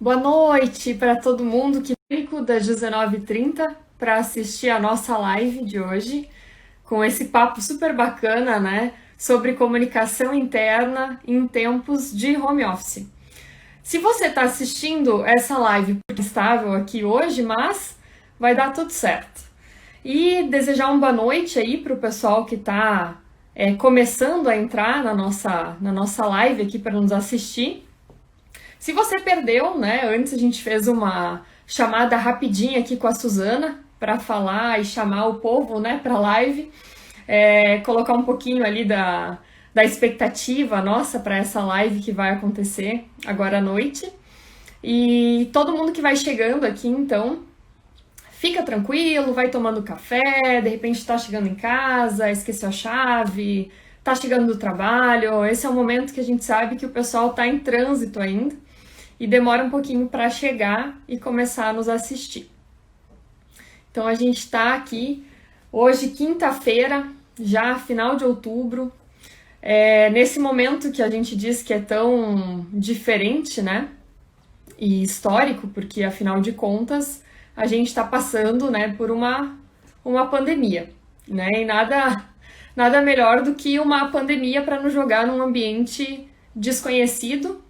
Boa noite para todo mundo que veio das 19h30 para assistir a nossa live de hoje, com esse papo super bacana, né, sobre comunicação interna em tempos de home office. Se você está assistindo essa live estável aqui hoje, mas vai dar tudo certo. E desejar uma boa noite aí para o pessoal que está começando a entrar na nossa live aqui para nos assistir. Se você perdeu, né? Antes a gente fez uma chamada rapidinha aqui com a Suzana para falar e chamar o povo, né, para live, colocar um pouquinho ali da expectativa nossa para essa live que vai acontecer agora à noite. E todo mundo que vai chegando aqui, então, fica tranquilo, vai tomando café, de repente está chegando em casa, esqueceu a chave, está chegando do trabalho. Esse é o momento que a gente sabe que o pessoal está em trânsito ainda e demora um pouquinho para chegar e começar a nos assistir. Então a gente está aqui hoje, quinta-feira, já final de outubro, nesse momento que a gente diz que é tão diferente, né? E histórico, porque afinal de contas a gente está passando, né, por uma pandemia, né? E nada melhor do que uma pandemia para nos jogar num ambiente desconhecido,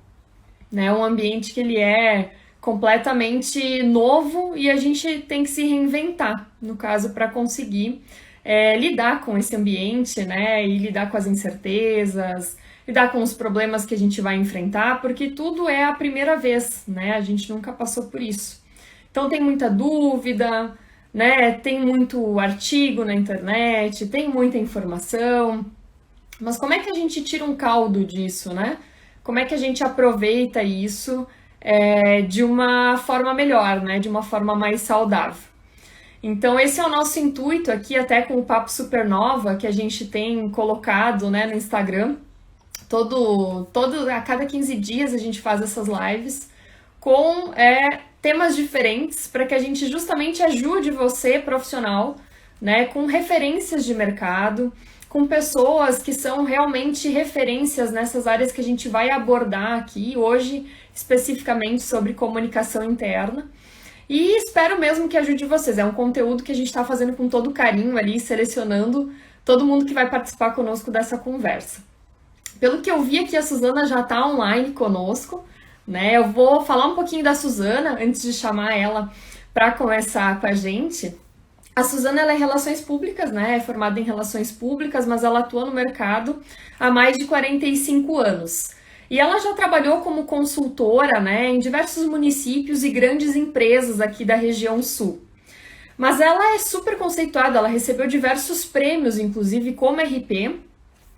né? Um ambiente que ele é completamente novo e a gente tem que se reinventar, no caso, para conseguir lidar com esse ambiente, né? E lidar com as incertezas, lidar com os problemas que a gente vai enfrentar, porque tudo é a primeira vez, né? A gente nunca passou por isso. Então tem muita dúvida, né? Tem muito artigo na internet, tem muita informação, mas como é que a gente tira um caldo disso, né? Como é que a gente aproveita isso de uma forma melhor, né? De uma forma mais saudável. Então esse é o nosso intuito aqui, até com o Papo Supernova, que a gente tem colocado, né, no Instagram. A cada 15 dias a gente faz essas lives com temas diferentes para que a gente justamente ajude você, profissional, né, com referências de mercado, com pessoas que são realmente referências nessas áreas que a gente vai abordar aqui hoje, especificamente sobre comunicação interna. E espero mesmo que ajude vocês. É um conteúdo que a gente está fazendo com todo carinho ali, selecionando todo mundo que vai participar conosco dessa conversa. Pelo que eu vi aqui, a Suzana já está online conosco, né? Eu vou falar um pouquinho da Suzana antes de chamar ela para conversar com a gente. A Suzana, ela é Relações Públicas, né? É formada em Relações Públicas, mas ela atua no mercado há mais de 45 anos. E ela já trabalhou como consultora, né, em diversos municípios e grandes empresas aqui da região sul. Mas ela é super conceituada, ela recebeu diversos prêmios, inclusive como RP,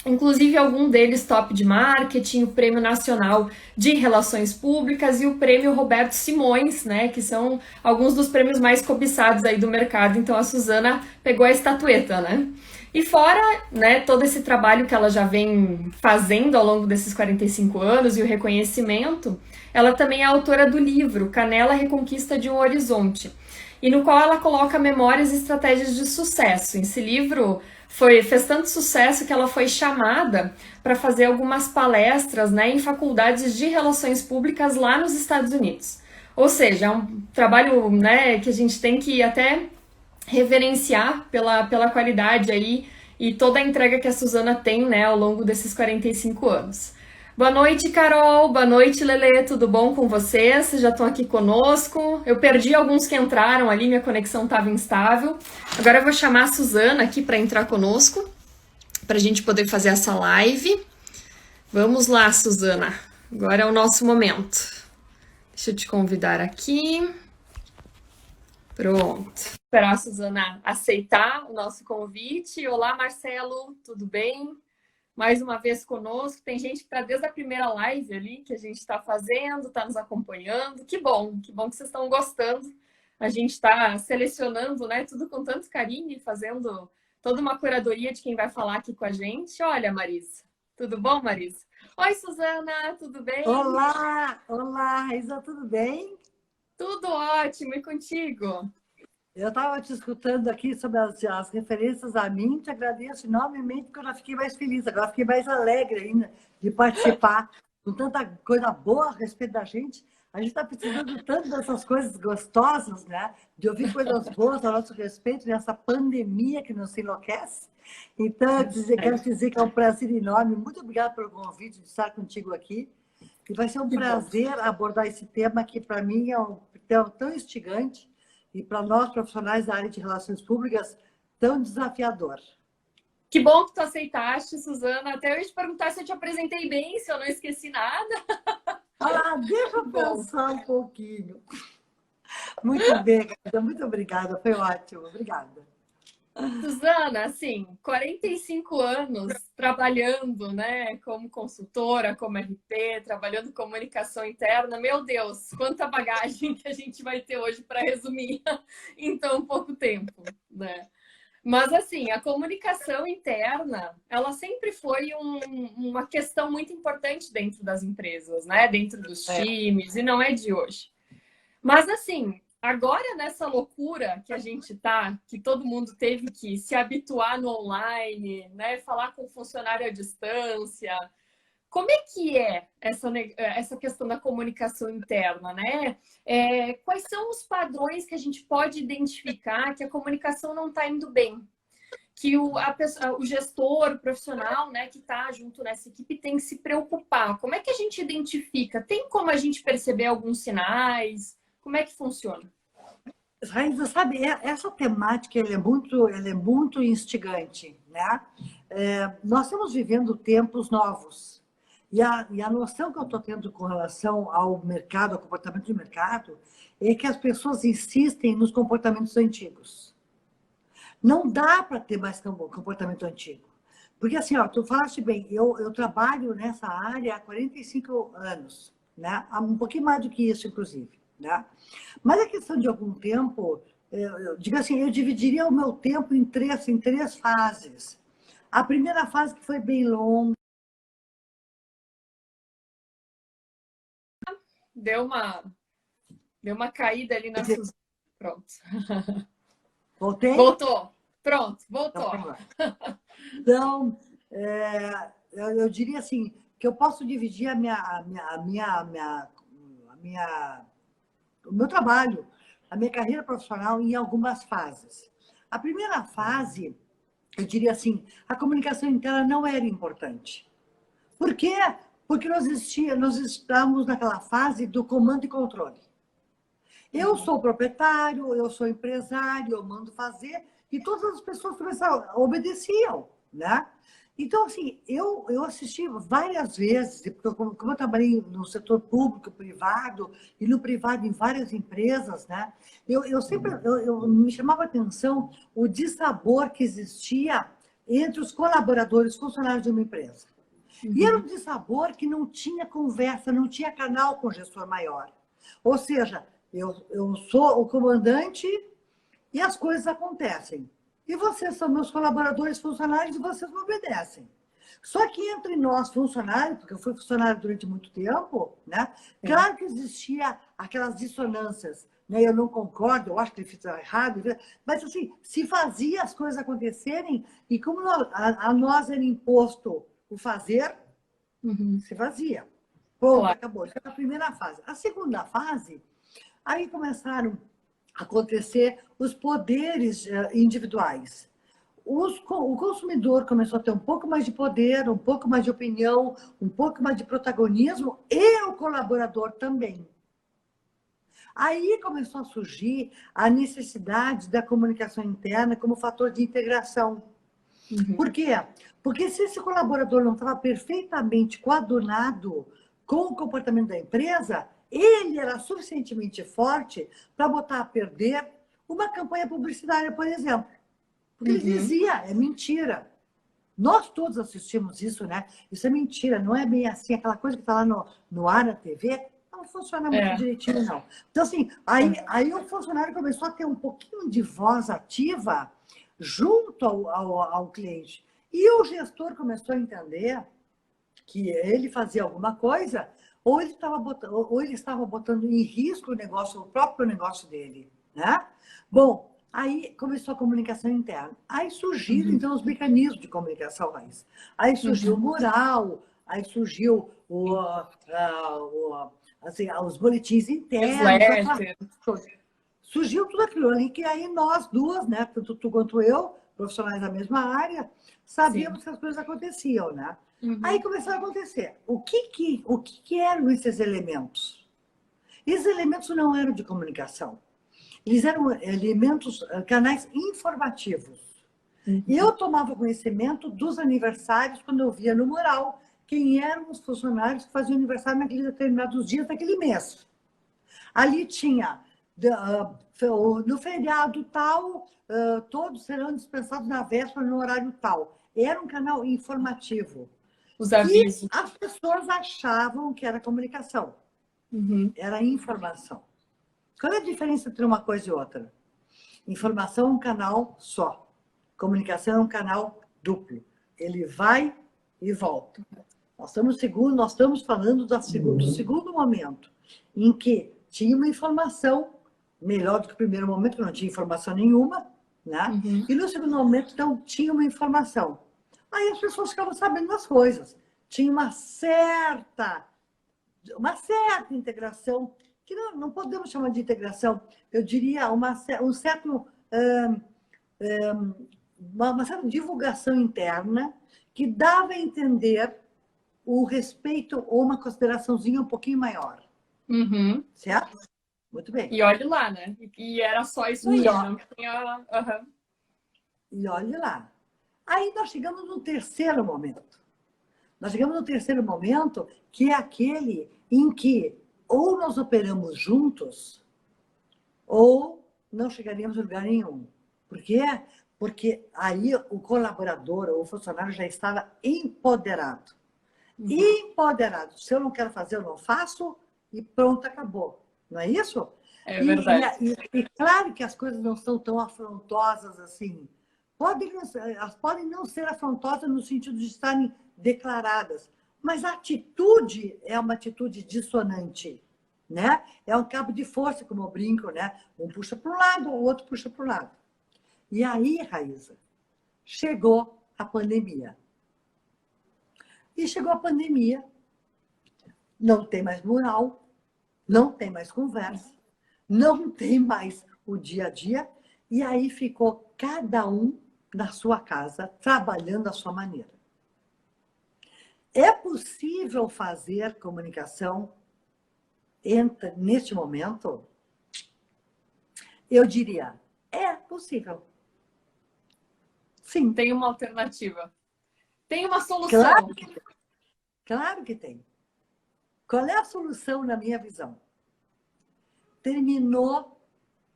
inclusive algum deles top de marketing, o Prêmio Nacional de Relações Públicas e o Prêmio Roberto Simões, né, que são alguns dos prêmios mais cobiçados aí do mercado. Então a Suzana pegou a estatueta, né? E fora, né, todo esse trabalho que ela já vem fazendo ao longo desses 45 anos e o reconhecimento, ela também é autora do livro Canela Reconquista de um Horizonte, e no qual ela coloca memórias e estratégias de sucesso. Esse livro fez tanto sucesso que ela foi chamada para fazer algumas palestras, né, em faculdades de relações públicas lá nos Estados Unidos. Ou seja, é um trabalho, né, que a gente tem que até reverenciar pela qualidade aí e toda a entrega que a Suzana tem, né, ao longo desses 45 anos. Boa noite, Carol. Boa noite, Lelê. Tudo bom com vocês? Vocês já estão aqui conosco. Eu perdi alguns que entraram ali, minha conexão estava instável. Agora eu vou chamar a Suzana aqui para entrar conosco, para a gente poder fazer essa live. Vamos lá, Suzana. Agora é o nosso momento. Deixa eu te convidar aqui. Pronto. Esperar a Suzana aceitar o nosso convite. Olá, Marcelo. Tudo bem? Mais uma vez conosco. Tem gente que está desde a primeira live ali que a gente está fazendo, está nos acompanhando. Que bom que vocês estão gostando. A gente está selecionando, né, tudo com tanto carinho e fazendo toda uma curadoria de quem vai falar aqui com a gente. Olha, Marisa. Tudo bom, Marisa? Oi, Suzana, tudo bem? Olá, olá, Raíssa, tudo bem? Tudo ótimo, e contigo? Eu estava te escutando aqui sobre as referências a mim, te agradeço enormemente, porque eu já fiquei mais feliz, agora fiquei mais alegre ainda de participar com tanta coisa boa a respeito da gente. A gente está precisando tanto dessas coisas gostosas, né? De ouvir coisas boas a nosso respeito nessa pandemia que nos enlouquece. Então, quero dizer que é um prazer enorme. Muito obrigada pelo convite de estar contigo aqui. E vai ser um Que bom. prazer abordar esse tema que, para mim, é um tema tão instigante e, para nós, profissionais da área de relações públicas, tão desafiador. Que bom que tu aceitaste, Suzana. Até eu ia te perguntar se eu te apresentei bem, se eu não esqueci nada. Deixa eu pensar um pouquinho. Muito bem, Carla. Muito obrigada. Foi ótimo. Obrigada. Suzana, assim, 45 anos trabalhando, né, como consultora, como RP, trabalhando comunicação interna. Meu Deus, quanta bagagem que a gente vai ter hoje para resumir em tão pouco tempo, né? Mas, assim, a comunicação interna, ela sempre foi uma questão muito importante dentro das empresas, né? Dentro dos times, e não é de hoje. Mas, assim, agora nessa loucura que a gente tá, que todo mundo teve que se habituar no online, né? Falar com o funcionário à distância, como é que é essa questão da comunicação interna, né? Quais são os padrões que a gente pode identificar que a comunicação não está indo bem? Que o gestor, o profissional, né, que está junto nessa equipe tem que se preocupar. Como é que a gente identifica? Tem como a gente perceber alguns sinais? Como é que funciona? Raíssa, sabe, essa temática ela é muito instigante, né? Nós estamos vivendo tempos novos. E a noção que eu estou tendo com relação ao mercado, ao comportamento de mercado, é que as pessoas insistem nos comportamentos antigos. Não dá para ter mais comportamento antigo. Porque, assim, ó, tu falaste bem, eu trabalho nessa área há 45 anos, né? Há um pouquinho mais do que isso, inclusive, né? Mas a questão de algum tempo, eu digo assim, eu dividiria o meu tempo em três fases. A primeira fase que foi bem longa. Deu uma caída ali na Suzana. Pronto. Voltei? Voltou. Pronto, voltou. Então, eu diria assim, que eu posso dividir o meu trabalho, a minha carreira profissional em algumas fases. A primeira fase, eu diria assim, a comunicação interna não era importante. Por quê? Porque nós estamos naquela fase do comando e controle. Eu sou proprietário, eu sou empresário, eu mando fazer, e todas as pessoas obedeciam, né? Então, assim, eu assisti várias vezes, porque como eu trabalhei no setor público, privado, e no privado em várias empresas, né? Eu sempre me chamava a atenção o dissabor que existia entre os colaboradores, funcionários de uma empresa. E era um dissabor que não tinha conversa, não tinha canal com o gestor maior. Ou seja, eu sou o comandante e as coisas acontecem. E vocês são meus colaboradores, funcionários, e vocês me obedecem. Só que entre nós, funcionários, porque eu fui funcionário durante muito tempo, né? Claro que existia aquelas dissonâncias. Né? Eu não concordo, eu acho que ele fez errado, mas assim, se fazia as coisas acontecerem, e como a nós era imposto o fazer, se fazia. Ponto, claro. Acabou. Essa é a primeira fase. A segunda fase, aí começaram a acontecer os poderes individuais. O consumidor começou a ter um pouco mais de poder, um pouco mais de opinião, um pouco mais de protagonismo, e o colaborador também. Aí começou a surgir a necessidade da comunicação interna como fator de integração. Por quê? Porque se esse colaborador não estava perfeitamente coadunado com o comportamento da empresa, ele era suficientemente forte para botar a perder uma campanha publicitária, por exemplo. Porque ele dizia, é mentira. Nós todos assistimos isso, né? Isso é mentira, não é bem assim, aquela coisa que está lá no ar, na TV, não funciona muito direitinho, não. Então, assim, aí o funcionário começou a ter um pouquinho de voz ativa junto ao cliente. E o gestor começou a entender que ele fazia alguma coisa, ou ele estava botando em risco o próprio negócio dele, né? Bom, aí começou a comunicação interna. Aí surgiram, então, os mecanismos de comunicação Aí surgiu o mural, aí surgiu assim, os boletins internos, Newsletter. surgiu tudo aquilo ali, que aí nós duas, né, tanto tu quanto eu, profissionais da mesma área, sabíamos Sim. que as coisas aconteciam, né? Aí Uhum. começaram a acontecer. O que eram esses elementos? Esses elementos não eram de comunicação. Eles eram elementos, canais informativos. E Uhum. eu tomava conhecimento dos aniversários quando eu via no mural quem eram os funcionários que faziam aniversário naqueles determinados dias daquele mês. Ali tinha, no feriado tal, todos serão dispensados na véspera no horário tal. Era um canal informativo, Os que avisos. as pessoas achavam que era comunicação, Uhum. era informação. Qual é a diferença entre uma coisa e outra? Informação é um canal só. Comunicação é um canal duplo. Ele vai e volta. Nós estamos falando do segundo momento, em que tinha uma informação melhor do que o primeiro momento, que não tinha informação nenhuma, né? Uhum. E no segundo momento, então, tinha uma informação. Aí as pessoas ficavam sabendo das coisas. Tinha uma certa integração, que não podemos chamar de integração, eu diria um certo, uma certa divulgação interna que dava a entender o respeito ou uma consideraçãozinha um pouquinho maior. Uhum. Certo? Muito bem. E olhe lá, né? E era só isso E, aí, ó, não tinha. Uhum. e olhe lá. Aí nós chegamos no terceiro momento. Nós chegamos no terceiro momento, que é aquele em que ou nós operamos juntos, ou não chegaríamos a lugar nenhum. Por quê? Porque aí o colaborador ou o funcionário já estava empoderado. Uhum. Empoderado. Se eu não quero fazer, eu não faço e pronto, acabou. Não é isso? É E, verdade. e, e claro que as coisas não são tão afrontosas assim. Elas podem não ser afrontosas no sentido de estarem declaradas, mas a atitude é uma atitude dissonante, né? É um cabo de força, como eu brinco, né? Um puxa para um lado, o outro puxa para o lado. E aí, Raíssa, chegou a pandemia. E chegou a pandemia, não tem mais mural, não tem mais conversa, não tem mais o dia a dia, e aí ficou cada um na sua casa, trabalhando à sua maneira. É possível fazer comunicação neste momento? Eu diria, é possível. Sim, Tem uma alternativa. Tem uma claro solução. que tem. Claro que tem. Qual é a solução na minha visão? Terminou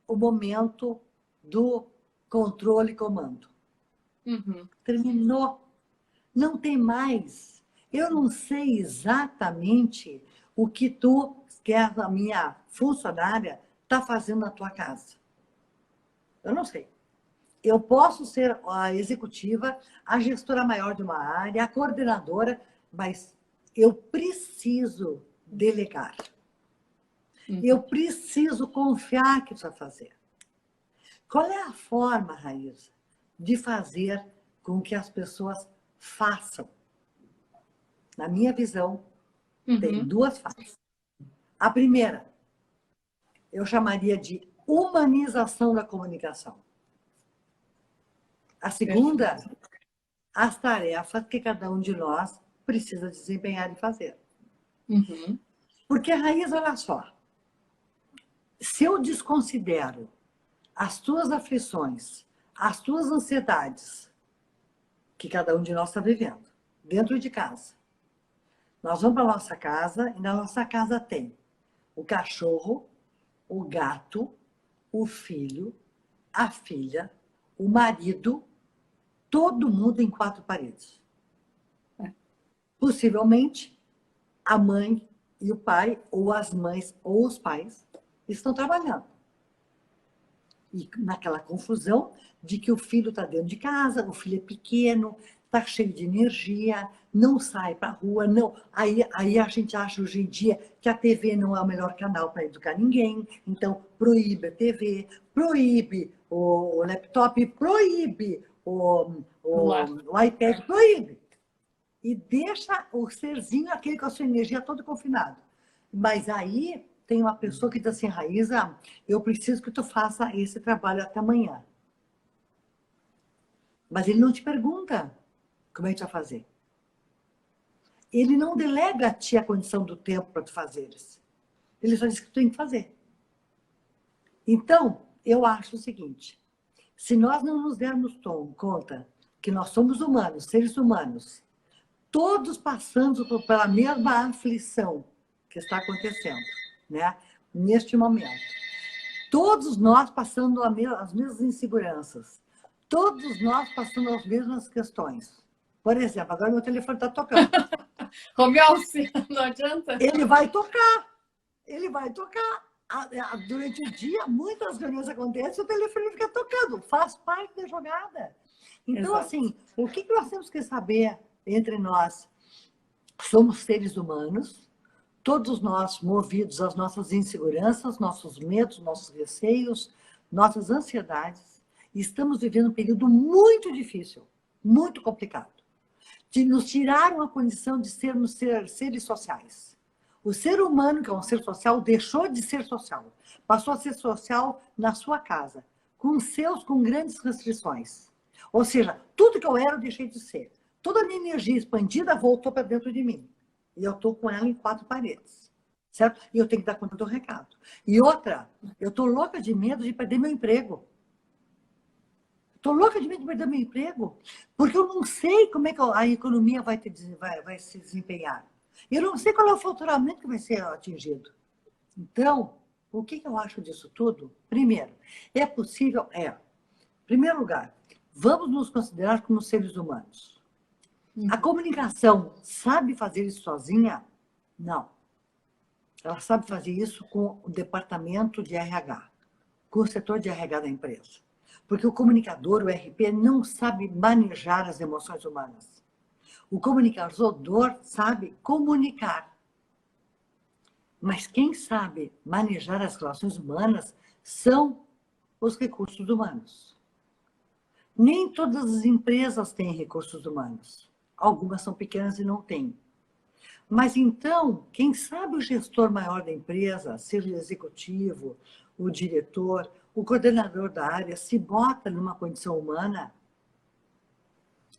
o momento do controle e comando. Uhum. Terminou. Não tem mais. Eu não sei exatamente o que tu, que é a minha funcionária, está fazendo na tua casa. Eu não sei. Eu posso ser a executiva, a gestora maior de uma área, a coordenadora, mas eu preciso delegar. Eu Uhum. preciso confiar que tu vai fazer. Qual é a forma, Raíssa, de fazer com que as pessoas façam? Na minha visão, tem Uhum. duas fases. A primeira, eu chamaria de humanização da comunicação. A segunda, Perfeito. as tarefas que cada um de nós precisa desempenhar e fazer. Uhum. Porque, Raíssa, olha só, se eu desconsidero as tuas aflições, as tuas ansiedades, que cada um de nós está vivendo, dentro de casa, nós vamos para a nossa casa e na nossa casa tem o cachorro, o gato, o filho, a filha, o marido, todo mundo em quatro paredes. É. Possivelmente, a mãe e o pai, ou as mães ou os pais, estão trabalhando. E naquela confusão de que o filho está dentro de casa, o filho é pequeno, está cheio de energia, não sai para a rua, não. Aí a gente acha hoje em dia que a TV não é o melhor canal para educar ninguém, então proíbe a TV, proíbe o laptop, proíbe Celular. o iPad, proíbe. E deixa o serzinho, aquele com a sua energia todo confinado. Mas aí tem uma pessoa que diz assim, Raíza, eu preciso que tu faça esse trabalho até amanhã. Mas ele não te pergunta como é que tu vai fazer. Ele não delega a ti a condição do tempo para tu fazeres. Ele só diz que tu tem que fazer. Então, eu acho o seguinte, se nós não nos dermos conta que nós somos humanos, seres humanos, todos passando pela mesma aflição que está acontecendo, né? Neste momento. Todos nós passando as mesmas inseguranças. Todos nós passando as mesmas questões. Por exemplo, agora meu telefone está tocando. Home office, não adianta? Ele vai tocar. Ele vai tocar. Durante o dia, muitas reuniões acontecem, o telefone fica tocando. Faz parte da jogada. Então, Exato. assim, o que nós temos que saber entre nós? Somos seres humanos, todos nós movidos às nossas inseguranças, nossos medos, nossos receios, nossas ansiedades. E estamos vivendo um período muito difícil, muito complicado, de nos tirar a condição de sermos seres sociais. O ser humano, que é um ser social, deixou de ser social. Passou a ser social na sua casa, com grandes restrições. Ou seja, tudo que eu era, eu deixei de ser. Toda a minha energia expandida voltou para dentro de mim. E eu estou com ela em 4 paredes. Certo? E eu tenho que dar conta do recado. E outra, eu estou louca de medo de perder meu emprego. Estou louca de medo de perder meu emprego, porque eu não sei como é que a economia vai se desempenhar. Eu não sei qual é o faturamento que vai ser atingido. Então, o que eu acho disso tudo? Primeiro, é possível? É. Em primeiro lugar, vamos nos considerar como seres humanos. A comunicação sabe fazer isso sozinha? Não. Ela sabe fazer isso com o departamento de RH, com o setor de RH da empresa. Porque o comunicador, o RP, não sabe manejar as emoções humanas. O comunicador sabe comunicar. Mas quem sabe manejar as relações humanas são os recursos humanos. Nem todas as empresas têm recursos humanos. Algumas são pequenas e não têm. Mas então, quem sabe o gestor maior da empresa, seja o executivo, o diretor, o coordenador da área, se bota numa condição humana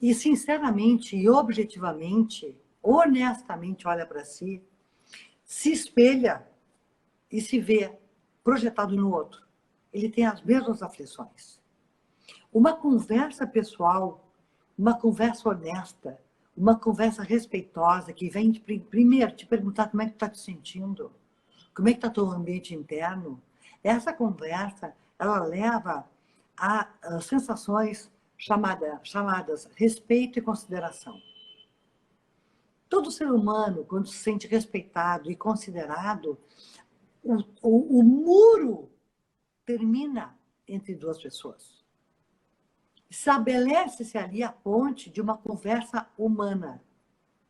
e, sinceramente e objetivamente, honestamente olha para si, se espelha e se vê projetado no outro. Ele tem as mesmas aflições. Uma conversa pessoal, uma conversa honesta, uma conversa respeitosa, que vem, primeiro, te perguntar como é que tu está te sentindo, como é que está teu ambiente interno. Essa conversa, ela leva a sensações chamadas respeito e consideração. Todo ser humano, quando se sente respeitado e considerado, o muro termina entre 2 pessoas. Estabelece-se ali a ponte de uma conversa humana,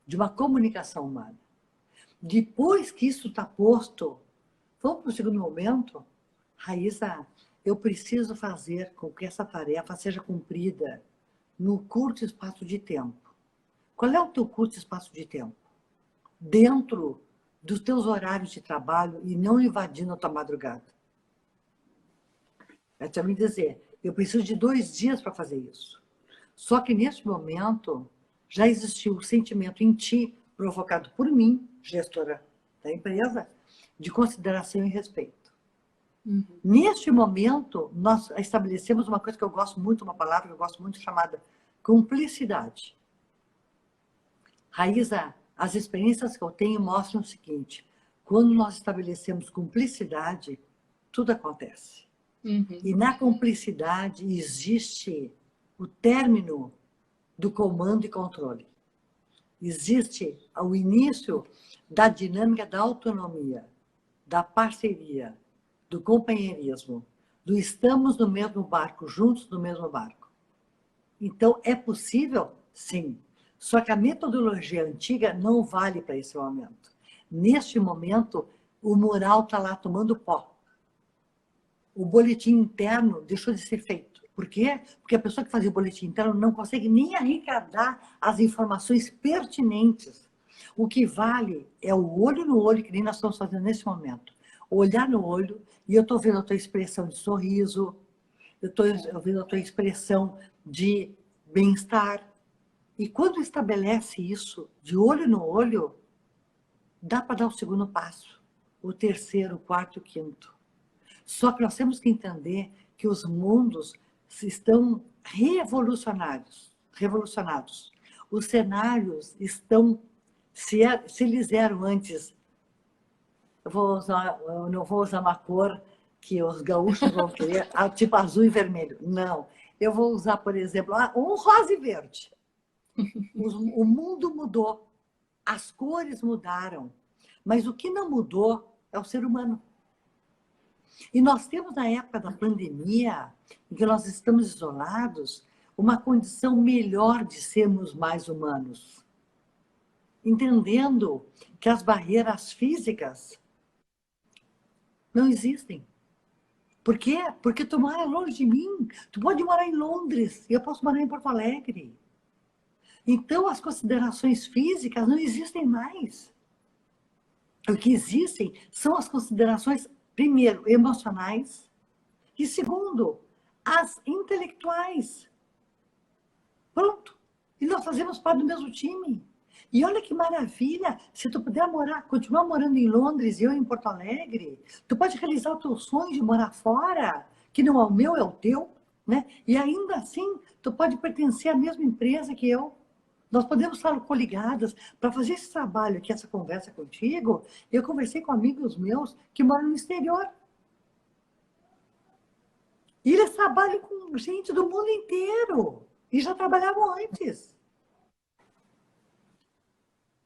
de uma comunicação humana. Depois que isso está posto, vamos para o segundo momento. Raíza, eu preciso fazer com que essa tarefa seja cumprida no curto espaço de tempo. Qual é o teu curto espaço de tempo? Dentro dos teus horários de trabalho e não invadindo a tua madrugada. É te me dizer, eu preciso de 2 dias para fazer isso. Só que neste momento já existiu o sentimento em ti, provocado por mim, gestora da empresa, de consideração e respeito. Neste momento, nós estabelecemos uma coisa que eu gosto muito, uma palavra que eu gosto muito, chamada cumplicidade. Raíza, as experiências que eu tenho mostram o seguinte, quando nós estabelecemos cumplicidade, tudo acontece. E na cumplicidade existe o término do comando e controle. Existe o início da dinâmica da autonomia, da parceria, do companheirismo, do estamos no mesmo barco, juntos no mesmo barco. Então, é possível? Sim. Só que a metodologia antiga não vale para esse momento. Neste momento, o mural está lá tomando pó. O boletim interno deixou de ser feito. Por quê? Porque a pessoa que fazia o boletim interno não consegue nem arrecadar as informações pertinentes. O que vale é o olho no olho, que nem nós estamos fazendo nesse momento. Olhar no olho, e eu estou vendo a tua expressão de sorriso, eu estou vendo a tua expressão de bem-estar. E quando estabelece isso, de olho no olho, dá para dar o segundo passo, o terceiro, o quarto, o quinto. Só que nós temos que entender que os mundos estão revolucionados. Os cenários estão, se eles eram antes, eu não vou usar uma cor que os gaúchos vão querer, tipo azul e vermelho. Não. Eu vou usar, por exemplo, um rosa e verde. O mundo mudou, as cores mudaram, mas o que não mudou é o ser humano. E nós temos, na época da pandemia, em que nós estamos isolados, uma condição melhor de sermos mais humanos. Entendendo que as barreiras físicas não existem. Por quê? Porque tu mora longe de mim. Tu pode morar em Londres e eu posso morar em Porto Alegre. Então, as considerações físicas não existem mais. O que existem são as considerações, primeiro, emocionais e, segundo, as intelectuais. Pronto. E nós fazemos parte do mesmo time. E olha que maravilha, se tu puder continuar morando em Londres e eu em Porto Alegre, tu pode realizar o teu sonho de morar fora, que não é o meu, é o teu, né? E ainda assim, tu pode pertencer à mesma empresa que eu. Nós podemos estar coligadas para fazer esse trabalho aqui, essa conversa contigo. Eu conversei com amigos meus que moram no exterior. E eles trabalham com gente do mundo inteiro. E já trabalhavam antes.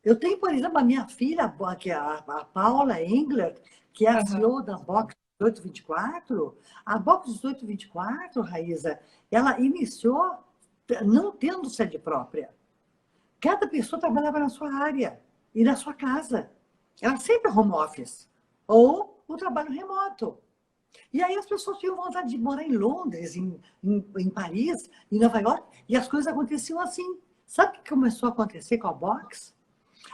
Eu tenho, por exemplo, a minha filha, que é a Paula Engler, que é a CEO da Box 1824. A Box 1824, Raíza, ela iniciou não tendo sede própria. Cada pessoa trabalhava na sua área e na sua casa. Era sempre home office ou o trabalho remoto. E aí as pessoas tinham vontade de morar em Londres, em Paris, em Nova York, e as coisas aconteciam assim. Sabe o que começou a acontecer com a Box?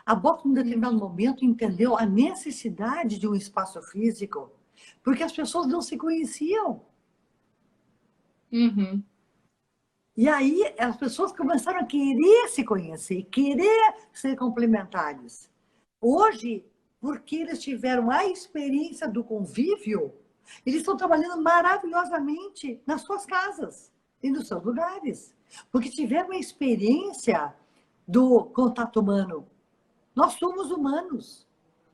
A Box, num determinado momento, entendeu a necessidade de um espaço físico, porque as pessoas não se conheciam. Uhum. E aí as pessoas começaram a querer se conhecer, querer ser complementares. Hoje, porque eles tiveram a experiência do convívio, eles estão trabalhando maravilhosamente nas suas casas e nos seus lugares. Porque tiveram a experiência do contato humano. Nós somos humanos.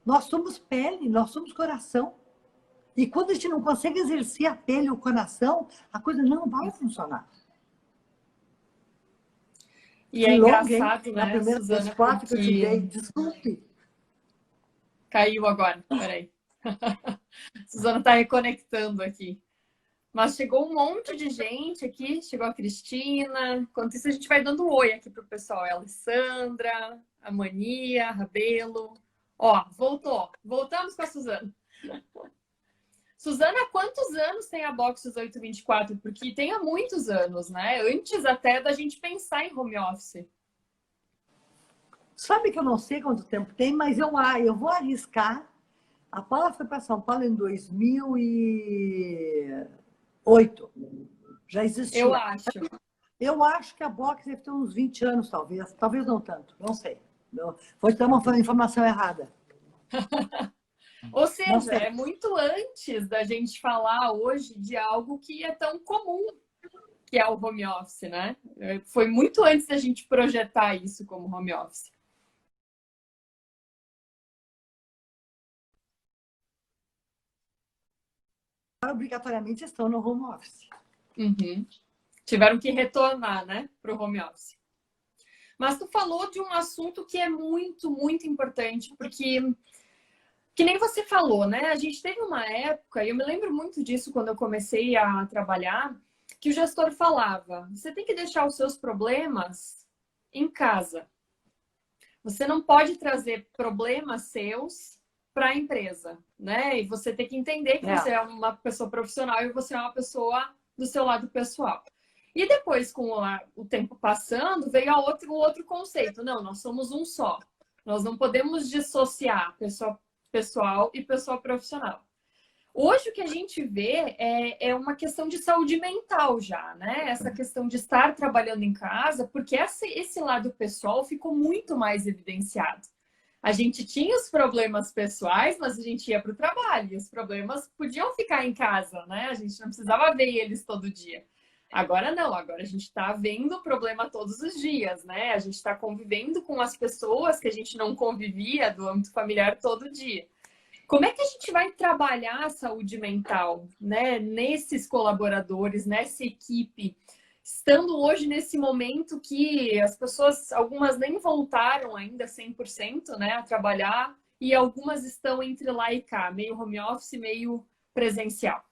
Nós somos pele, nós somos coração. E quando a gente não consegue exercer a pele e o coração, a coisa não vai funcionar. E é engraçado, né, na primeira Suzana, resposta que eu te dei, porque... desculpe. Caiu agora, peraí. Suzana está reconectando aqui. Mas chegou um monte de gente aqui, chegou a Cristina. Enquanto isso, a gente vai dando um oi aqui para o pessoal. É a Alessandra, a Mania, a Rabelo. Ó, voltou. Voltamos com a Suzana. Suzana, há quantos anos tem a Box 1824? Porque tem há muitos anos, né? Antes até da gente pensar em home office. Sabe que eu não sei quanto tempo tem, mas eu vou arriscar. A Paula foi para São Paulo em 2008. Já existia. Eu acho. Eu acho que a Box deve ter uns 20 anos, talvez. Talvez não tanto, não sei. Vou te dar uma informação errada. Ou seja, é muito antes da gente falar hoje de algo que é tão comum, que é o home office, né? Foi muito antes da gente projetar isso como home office. Obrigatoriamente estão no home office. Uhum. Tiveram que retornar, né, para o home office. Mas tu falou de um assunto que é muito, muito importante, porque, que nem você falou, né? A gente teve uma época, e eu me lembro muito disso quando eu comecei a trabalhar, que o gestor falava, você tem que deixar os seus problemas em casa. Você não pode trazer problemas seus para a empresa, né? E você tem que entender que você é uma pessoa profissional e você é uma pessoa do seu lado pessoal. E depois, com o tempo passando, veio o outro conceito. Não, nós somos um só. Nós não podemos dissociar pessoa pessoal e pessoa profissional. Hoje o que a gente vê é uma questão de saúde mental já, né? Essa questão de estar trabalhando em casa, porque esse lado pessoal ficou muito mais evidenciado. A gente tinha os problemas pessoais, mas a gente ia para o trabalho, e os problemas podiam ficar em casa, né? A gente não precisava ver eles todo dia. Agora não, agora a gente está vendo o problema todos os dias, né? A gente está convivendo com as pessoas que a gente não convivia do âmbito familiar todo dia. Como é que a gente vai trabalhar a saúde mental, né, nesses colaboradores, nessa equipe, estando hoje nesse momento que as pessoas, algumas nem voltaram ainda 100%, né, a trabalhar, e algumas estão entre lá e cá, meio home office, meio presencial?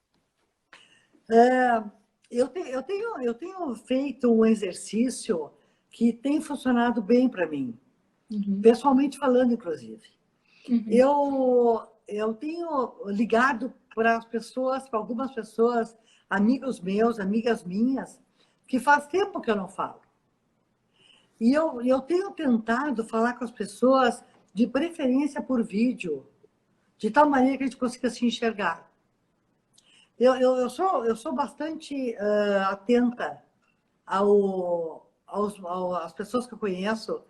Eu tenho feito um exercício que tem funcionado bem para mim, pessoalmente falando, inclusive. Eu tenho ligado para as pessoas, para algumas pessoas, amigos meus, amigas minhas, que faz tempo que eu não falo. E eu tenho tentado falar com as pessoas, de preferência por vídeo, de tal maneira que a gente consiga se enxergar. Eu sou bastante atenta às pessoas que eu conheço,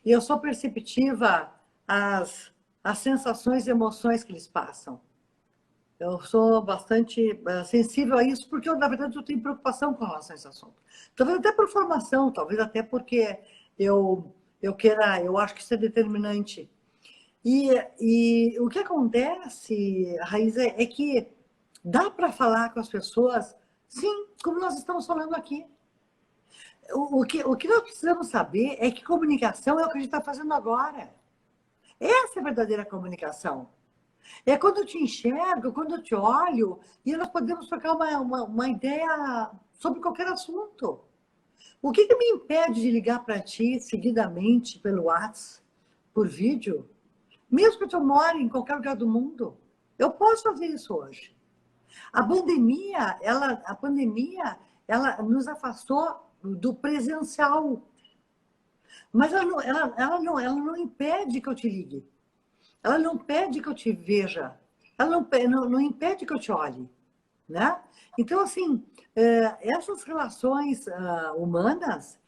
e eu sou perceptiva às sensações e emoções que eles passam. Eu sou bastante sensível a isso, porque, na verdade, eu tenho preocupação com relação a esse assunto. Talvez até por formação, talvez até porque eu acho que isso é determinante. E o que acontece, Raíssa, é que dá para falar com as pessoas, sim, como nós estamos falando aqui. O que nós precisamos saber é que comunicação é o que a gente está fazendo agora. Essa é a verdadeira comunicação. É quando eu te enxergo, quando eu te olho, e nós podemos trocar uma ideia sobre qualquer assunto. O que me impede de ligar para ti seguidamente pelo WhatsApp, por vídeo, mesmo que eu more em qualquer lugar do mundo? Eu posso fazer isso hoje. A pandemia, ela nos afastou do presencial. Mas ela não impede que eu te ligue. Ela não impede que eu te veja. Ela não impede que eu te olhe. Né? Então, assim, essas relações humanas,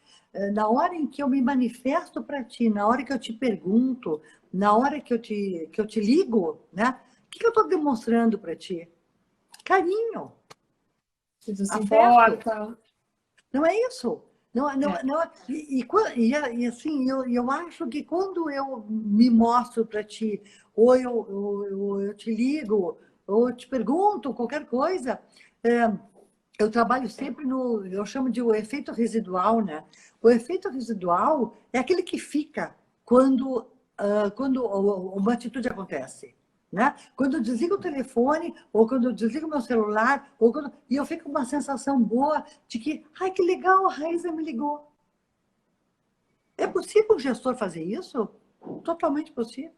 na hora em que eu me manifesto para ti, na hora que eu te pergunto, na hora que eu te ligo, né? O que eu estou demonstrando para ti? Carinho, afeto. Não é isso? Assim, eu acho que quando eu me mostro para ti, ou eu te ligo, ou eu te pergunto qualquer coisa, eu trabalho sempre eu chamo de o efeito residual, né? O efeito residual é aquele que fica quando uma atitude acontece. Né? Quando eu desligo o telefone, ou quando eu desligo meu celular, e eu fico com uma sensação boa de que, ai, que legal, a Raíssa me ligou. É possível o gestor fazer isso? Totalmente possível.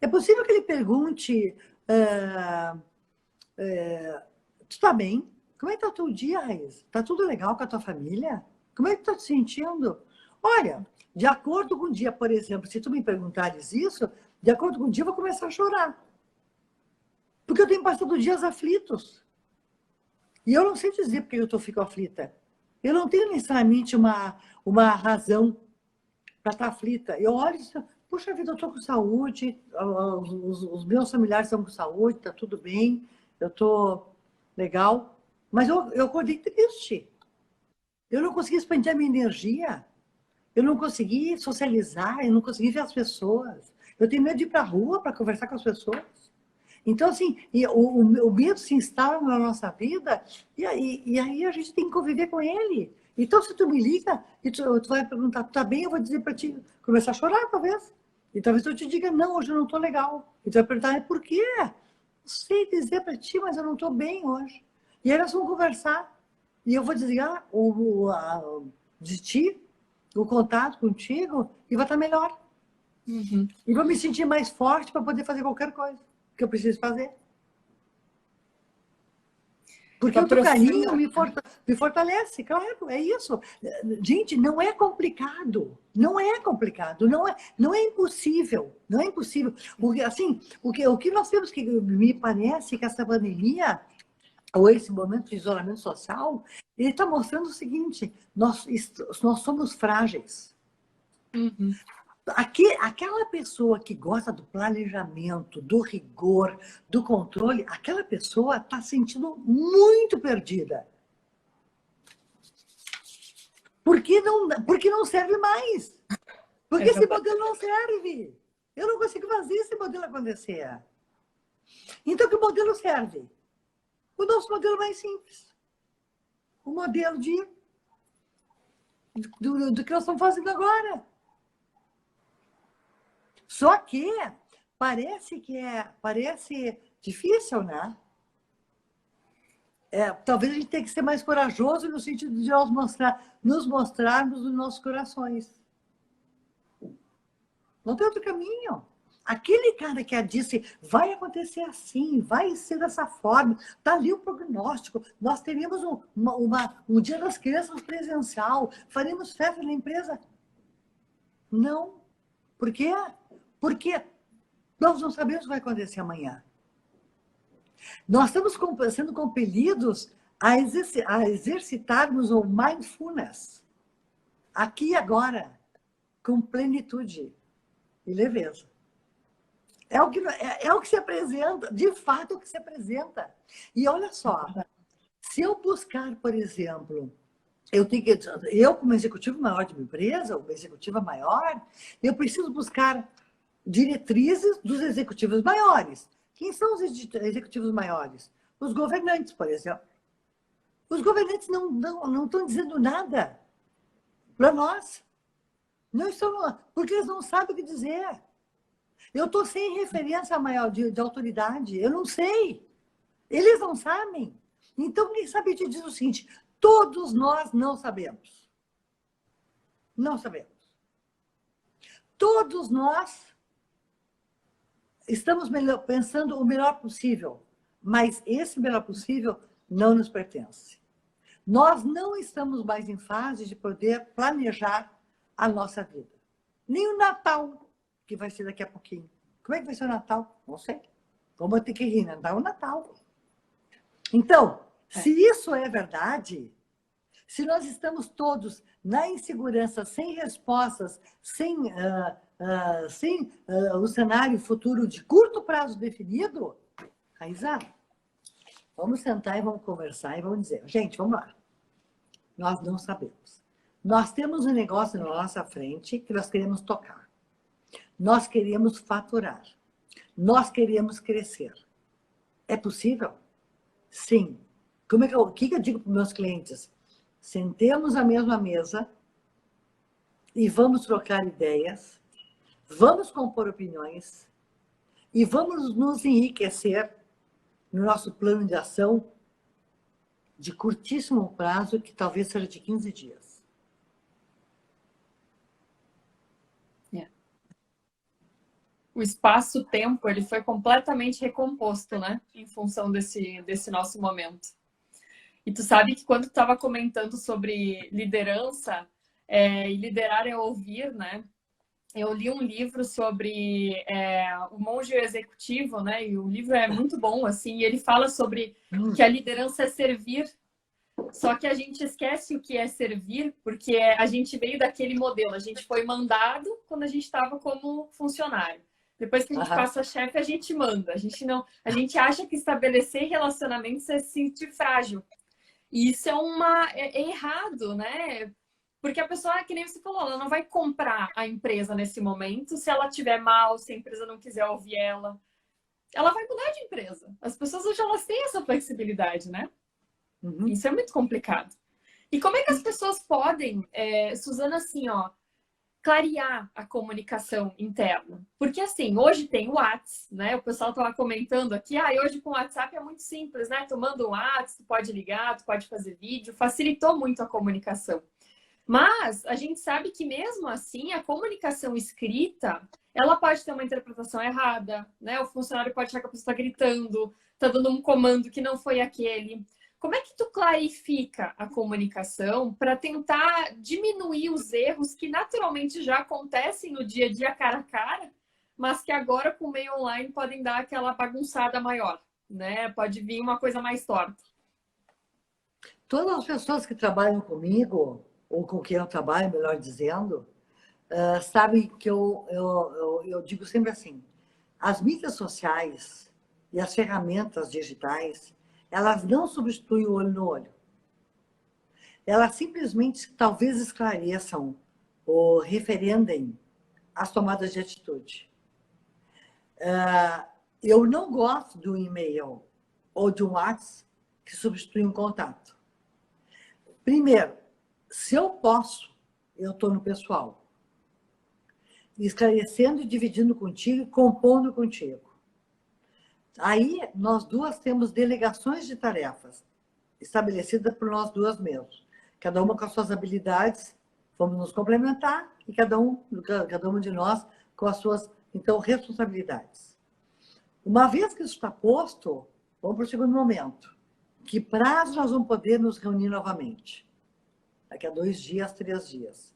É possível que ele pergunte, tu está bem? Como é que está o teu dia, Raíssa? Está tudo legal com a tua família? Como é que tu está te sentindo? Olha, de acordo com o dia, por exemplo, se tu me perguntares isso, de acordo com o dia, eu vou começar a chorar. Porque eu tenho passado dias aflitos. E eu não sei dizer porque eu fico aflita. Eu não tenho necessariamente uma razão para estar aflita. Eu olho e digo, puxa vida, eu estou com saúde, os meus familiares estão com saúde, está tudo bem, eu estou legal. Mas eu acordei triste. Eu não consegui expandir a minha energia. Eu não consegui socializar, eu não consegui ver as pessoas. Eu tenho medo de ir para a rua para conversar com as pessoas. Então, assim, o medo se instala na nossa vida e aí a gente tem que conviver com ele. Então, se tu me liga e tu vai perguntar, tá bem? Eu vou dizer para ti, começar a chorar, talvez. E talvez eu te diga, não, hoje eu não estou legal. E tu vai perguntar, por quê? Não sei dizer para ti, mas eu não estou bem hoje. E aí nós vamos conversar. E eu vou desligar de ti, o contato contigo, e vai estar melhor. E vou me sentir mais forte para poder fazer qualquer coisa que eu preciso fazer. Porque o teu carinho me fortalece, claro, é isso. Gente, não é complicado. Não é complicado, não é impossível. Não é impossível. Assim, o que nós temos que, me parece que essa pandemia, ou esse momento de isolamento social, ele está mostrando o seguinte: nós somos frágeis. Uhum. Aquela pessoa que gosta do planejamento, do rigor, do controle, aquela pessoa está se sentindo muito perdida. Porque não serve mais. Porque esse modelo não serve. Eu não consigo fazer esse modelo acontecer. Então, que modelo serve? O nosso modelo mais simples. O modelo do que nós estamos fazendo agora. Só que parece difícil, né? Talvez a gente tenha que ser mais corajoso no sentido de nos mostrarmos nos nossos corações. Não tem outro caminho. Aquele cara que disse, vai acontecer assim, vai ser dessa forma, está ali o prognóstico, nós teríamos um dia das crianças presencial, faremos festa na empresa. Não. Por quê? Porque nós não sabemos o que vai acontecer amanhã. Nós estamos sendo compelidos a exercitarmos o mindfulness, aqui e agora, com plenitude e leveza. É o que se apresenta, de fato, é o que se apresenta. E olha só, se eu buscar, por exemplo, eu como executivo maior de uma empresa, uma executiva maior, eu preciso buscar diretrizes dos executivos maiores. Quem são os executivos maiores? Os governantes, por exemplo. Os governantes não estão dizendo nada para nós. Não estão, porque eles não sabem o que dizer. Eu estou sem referência maior de autoridade. Eu não sei. Eles não sabem. Então, quem sabe te diz o seguinte: todos nós não sabemos. Não sabemos. Todos nós estamos pensando o melhor possível, mas esse melhor possível não nos pertence. Nós não estamos mais em fase de poder planejar a nossa vida. Nem o Natal, que vai ser daqui a pouquinho. Como é que vai ser o Natal? Não sei. Vamos ter que rir, né? Não é o Natal. Então, se isso é verdade, se nós estamos todos na insegurança, sem respostas, sem o cenário futuro de curto prazo definido, Raíssa, vamos sentar e vamos conversar e vamos dizer, gente, vamos lá. Nós não sabemos. Nós temos um negócio na nossa frente que nós queremos tocar. Nós queremos faturar. Nós queremos crescer. É possível? Sim. O que eu digo para os meus clientes? Sentemos à mesma mesa e vamos trocar ideias, vamos compor opiniões e vamos nos enriquecer no nosso plano de ação de curtíssimo prazo, que talvez seja de 15 dias. O espaço-tempo, ele foi completamente recomposto, né? Em função desse nosso momento. E tu sabe que quando tu estava comentando sobre liderança, e liderar é ouvir, né? Eu li um livro sobre o monge executivo, né? E o livro é muito bom, assim, e ele fala sobre que a liderança é servir. Só que a gente esquece o que é servir, porque a gente veio daquele modelo. A gente foi mandado quando a gente estava como funcionário. Depois que a gente passa a chefe, a gente manda. A gente acha que estabelecer relacionamentos é se sentir frágil. E isso é errado, né? Porque a pessoa, que nem você falou, ela não vai comprar a empresa nesse momento se ela estiver mal, se a empresa não quiser ouvir ela. Ela vai mudar de empresa. As pessoas hoje elas têm essa flexibilidade, né? Uhum. Isso é muito complicado. E como é que as pessoas podem, Suzana, assim, ó, clarear a comunicação interna? Porque, assim, hoje tem o WhatsApp, né? O pessoal estava comentando aqui, hoje com o WhatsApp é muito simples, né? Tu manda um WhatsApp, tu pode ligar, tu pode fazer vídeo, facilitou muito a comunicação. Mas a gente sabe que, mesmo assim, a comunicação escrita, ela pode ter uma interpretação errada, né? O funcionário pode achar que a pessoa está gritando, está dando um comando que não foi aquele. Como é que tu clarifica a comunicação para tentar diminuir os erros que naturalmente já acontecem no dia a dia cara a cara, mas que agora com o meio online podem dar aquela bagunçada maior, né? Pode vir uma coisa mais torta. Todas as pessoas que trabalham comigo, ou com quem eu trabalho, melhor dizendo, sabem que eu digo sempre assim, as mídias sociais e as ferramentas digitais, elas não substituem o olho no olho. Elas simplesmente talvez esclareçam ou referendem as tomadas de atitude. Eu não gosto de um e-mail ou de um WhatsApp que substitui um contato. Primeiro, se eu posso, eu estou no pessoal, esclarecendo e dividindo contigo e compondo contigo. Aí, nós duas temos delegações de tarefas estabelecidas por nós duas mesmos. Cada uma com as suas habilidades, vamos nos complementar, e cada um de nós com as suas, então, responsabilidades. Uma vez que isso está posto, vamos para o segundo momento. Que prazo nós vamos poder nos reunir novamente? Daqui a 2 dias, 3 dias.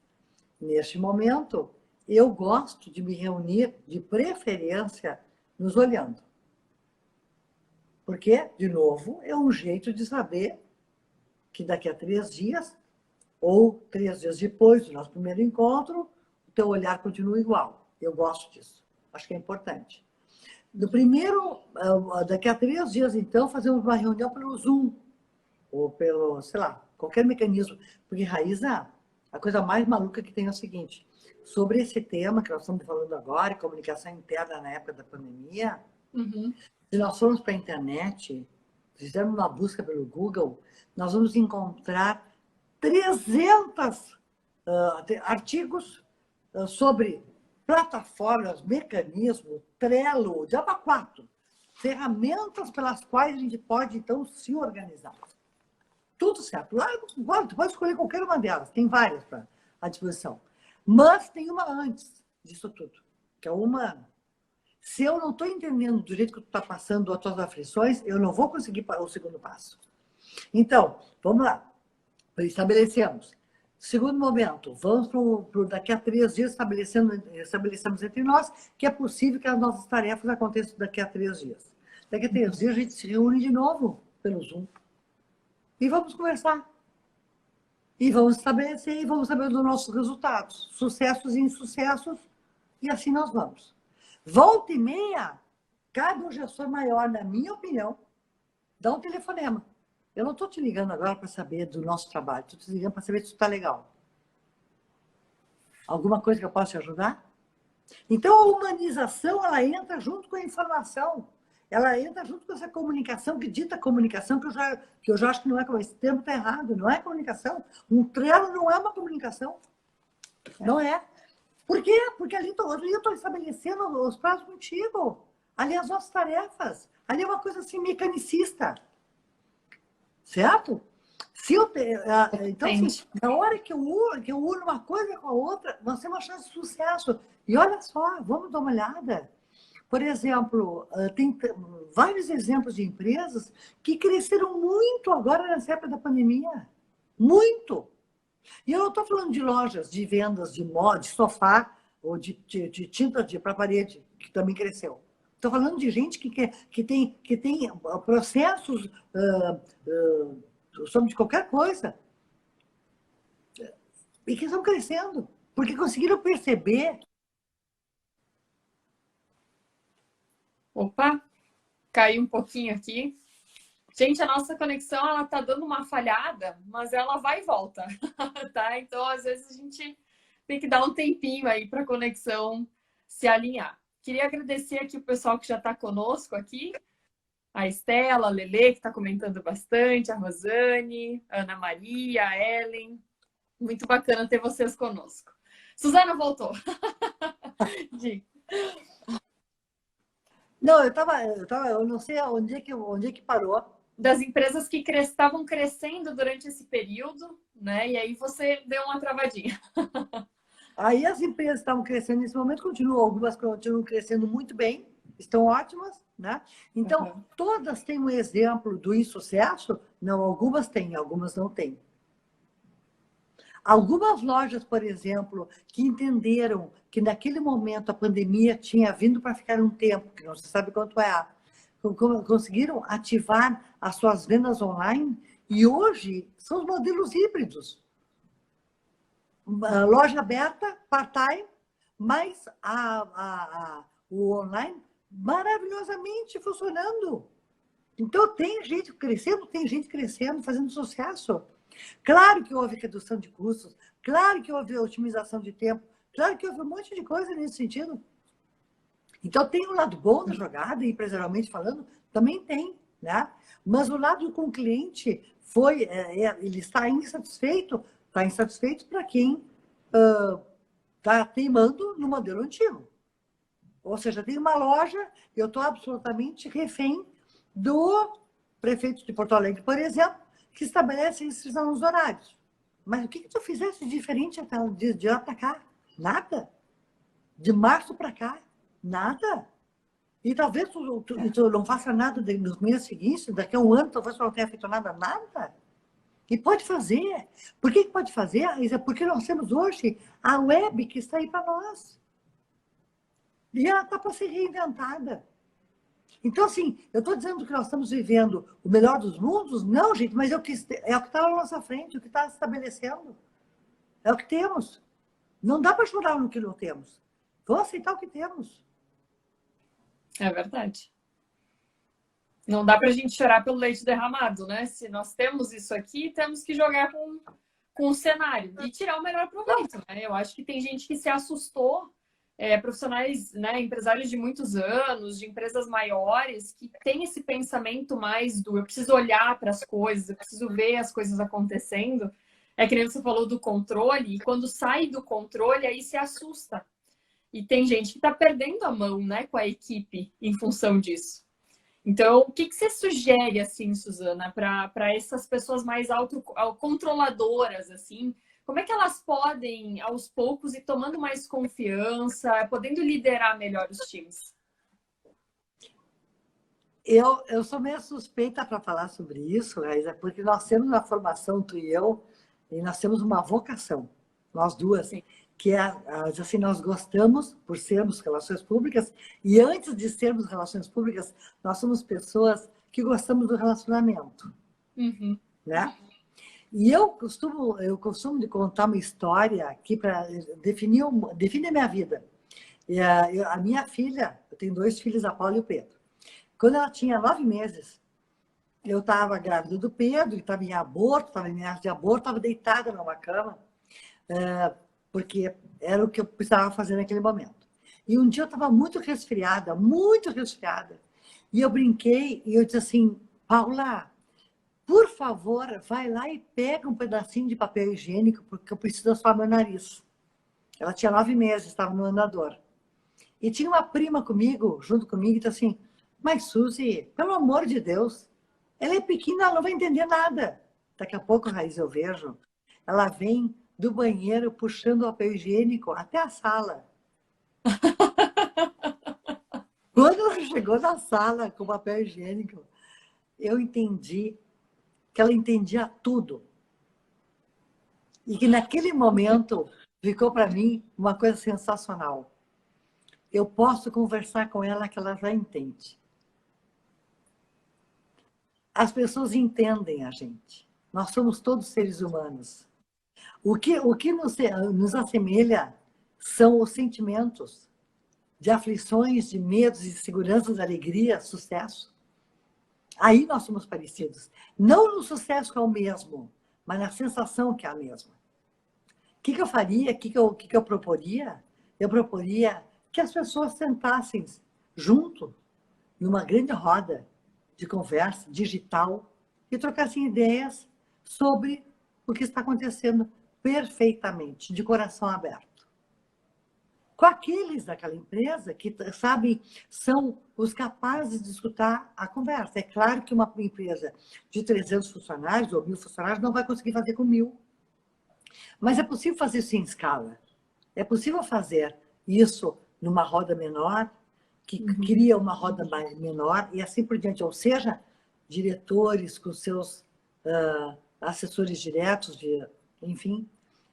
Neste momento, eu gosto de me reunir, de preferência, nos olhando. Porque, de novo, é um jeito de saber que daqui a 3 dias, ou 3 dias depois do nosso primeiro encontro, o teu olhar continua igual. Eu gosto disso. Acho que é importante. No primeiro, daqui a 3 dias, então, fazemos uma reunião pelo Zoom, ou pelo, sei lá, qualquer mecanismo. Porque, Raíza, a coisa mais maluca que tem é o seguinte, sobre esse tema que nós estamos falando agora, comunicação interna na época da pandemia, se nós formos para a internet, fizermos uma busca pelo Google, nós vamos encontrar 300 artigos sobre plataformas, mecanismos, Trello, Java 4, ferramentas pelas quais a gente pode, então, se organizar. Tudo certo. Lá, tu pode escolher qualquer uma delas, tem várias à disposição. Mas tem uma antes disso tudo, que é o humano. Se eu não estou entendendo do jeito que tu está passando as tuas aflições, eu não vou conseguir o segundo passo. Então, vamos lá. Estabelecemos. Segundo momento, vamos para daqui a 3 dias estabelecemos entre nós que é possível que as nossas tarefas aconteçam daqui a 3 dias. Daqui a 3 dias a gente se reúne de novo pelo Zoom. E vamos conversar. E vamos estabelecer e vamos saber dos nossos resultados. Sucessos e insucessos. E assim nós vamos. Volta e meia, cabe um gestor maior, na minha opinião, dá um telefonema. Eu não estou te ligando agora para saber do nosso trabalho. Estou te ligando para saber se isso está legal. Alguma coisa que eu possa te ajudar? Então, a humanização, ela entra junto com a informação. Ela entra junto com essa comunicação, que dita comunicação, que eu já acho que não é, esse termo está errado, não é comunicação. Um Trello não é uma comunicação. Não é. Por quê? Porque ali eu estou estabelecendo os prazos contigo. Ali as nossas tarefas. Ali é uma coisa assim, mecanicista. Certo? Então, assim, na hora que eu uno uma coisa com a outra, nós temos uma chance de sucesso. E olha só, vamos dar uma olhada. Por exemplo, tem vários exemplos de empresas que cresceram muito agora nessa época da pandemia. Muito! E eu não estou falando de lojas de vendas de moda, de sofá ou de tinta para parede, que também cresceu. Estou falando de gente que tem processos sobre qualquer coisa e que estão crescendo, porque conseguiram perceber. Opa, caiu um pouquinho aqui. Gente, a nossa conexão, ela tá dando uma falhada, mas ela vai e volta, tá? Então, às vezes, a gente tem que dar um tempinho aí para a conexão se alinhar. Queria agradecer aqui o pessoal que já está conosco aqui. A Estela, a Lele, que está comentando bastante, a Rosane, a Ana Maria, a Ellen. Muito bacana ter vocês conosco. Suzana voltou. Não, eu não sei onde é que parou. Das empresas que estavam crescendo durante esse período, né? E aí você deu uma travadinha. Aí as empresas estavam crescendo nesse momento, algumas continuam crescendo muito bem, estão ótimas, né? Então, todas têm um exemplo do insucesso? Não, algumas têm, algumas não têm. Algumas lojas, por exemplo, que entenderam que naquele momento a pandemia tinha vindo para ficar um tempo, que não se sabe quanto é, conseguiram ativar as suas vendas online e hoje são os modelos híbridos. Loja aberta, part-time, mas o online maravilhosamente funcionando. Então, tem gente crescendo, fazendo sucesso. Claro que houve redução de custos, claro que houve otimização de tempo, claro que houve um monte de coisa nesse sentido. Então, tem um lado bom da jogada, empresarialmente falando, também tem, né? Mas o lado com o cliente foi, ele está insatisfeito para quem está teimando no modelo antigo. Ou seja, tem uma loja, eu estou absolutamente refém do prefeito de Porto Alegre, por exemplo, que estabelece restrição nos horários. Mas o que tu fizesse diferente de lá para cá? Nada. De março para cá, nada. E talvez tu não faça nada nos meses seguintes, daqui a um ano talvez tu não tenha feito nada. E pode fazer. Por que pode fazer? É porque nós temos hoje a web que está aí para nós. E ela está para ser reinventada. Então, assim, eu estou dizendo que nós estamos vivendo o melhor dos mundos? Não, gente, mas é o que está na nossa frente, o que está se estabelecendo. É o que temos. Não dá para chorar no que não temos. Vamos aceitar o que temos. É verdade. Não dá para a gente chorar pelo leite derramado, né? Se nós temos isso aqui, temos que jogar com o cenário e tirar o melhor proveito, né? Eu acho que tem gente que se assustou, profissionais, né, empresários de muitos anos, de empresas maiores, que tem esse pensamento mais do eu preciso olhar para as coisas, eu preciso ver as coisas acontecendo. É que nem você falou do controle, e quando sai do controle, aí se assusta. E tem gente que está perdendo a mão, né, com a equipe em função disso. Então, o que você sugere, assim, Suzana, para essas pessoas mais controladoras, assim? Como é que elas podem, aos poucos, ir tomando mais confiança, podendo liderar melhor os times? Eu sou meio suspeita para falar sobre isso, Raíssa, porque nós temos uma formação, tu e eu, e nós temos uma vocação, nós duas, Sim. que é, assim, nós gostamos por sermos relações públicas, e antes de sermos relações públicas, nós somos pessoas que gostamos do relacionamento, né? E eu costumo de contar uma história aqui para definir a minha vida. E a minha filha, eu tenho 2 filhos, a Paula e o Pedro. Quando ela tinha 9 meses, eu estava grávida do Pedro, estava em aborto, estava em arte de aborto, estava deitada numa cama, porque era o que eu precisava fazer naquele momento. E um dia eu estava muito resfriada, e eu brinquei e eu disse assim, Paula, por favor, vai lá e pega um pedacinho de papel higiênico, porque eu preciso assoar meu nariz. Ela tinha 9 meses, estava no andador. E tinha uma prima comigo, junto comigo, e disse assim, mas Suzy, pelo amor de Deus, ela é pequena, ela não vai entender nada. Daqui a pouco, Raíssa, eu vejo, ela vem do banheiro puxando o papel higiênico até a sala. Quando ela chegou na sala com o papel higiênico, eu entendi que ela entendia tudo. E que naquele momento ficou para mim uma coisa sensacional. Eu posso conversar com ela que ela já entende. As pessoas entendem a gente. Nós somos todos seres humanos. O que nos assemelha são os sentimentos de aflições, de medos, de inseguranças, de alegria, sucesso. Aí nós somos parecidos. Não no sucesso que é o mesmo, mas na sensação que é a mesma. O que eu faria? O que eu proporia? Eu proporia que as pessoas sentassem junto, numa grande roda de conversa digital, e trocassem ideias sobre o que está acontecendo perfeitamente, de coração aberto. Com aqueles daquela empresa que, sabe, são os capazes de escutar a conversa. É claro que uma empresa de 300 funcionários ou 1.000 funcionários não vai conseguir fazer com 1.000. Mas é possível fazer isso em escala. É possível fazer isso numa roda menor, que cria uma roda menor e assim por diante. Ou seja, diretores com seus assessores diretos, enfim,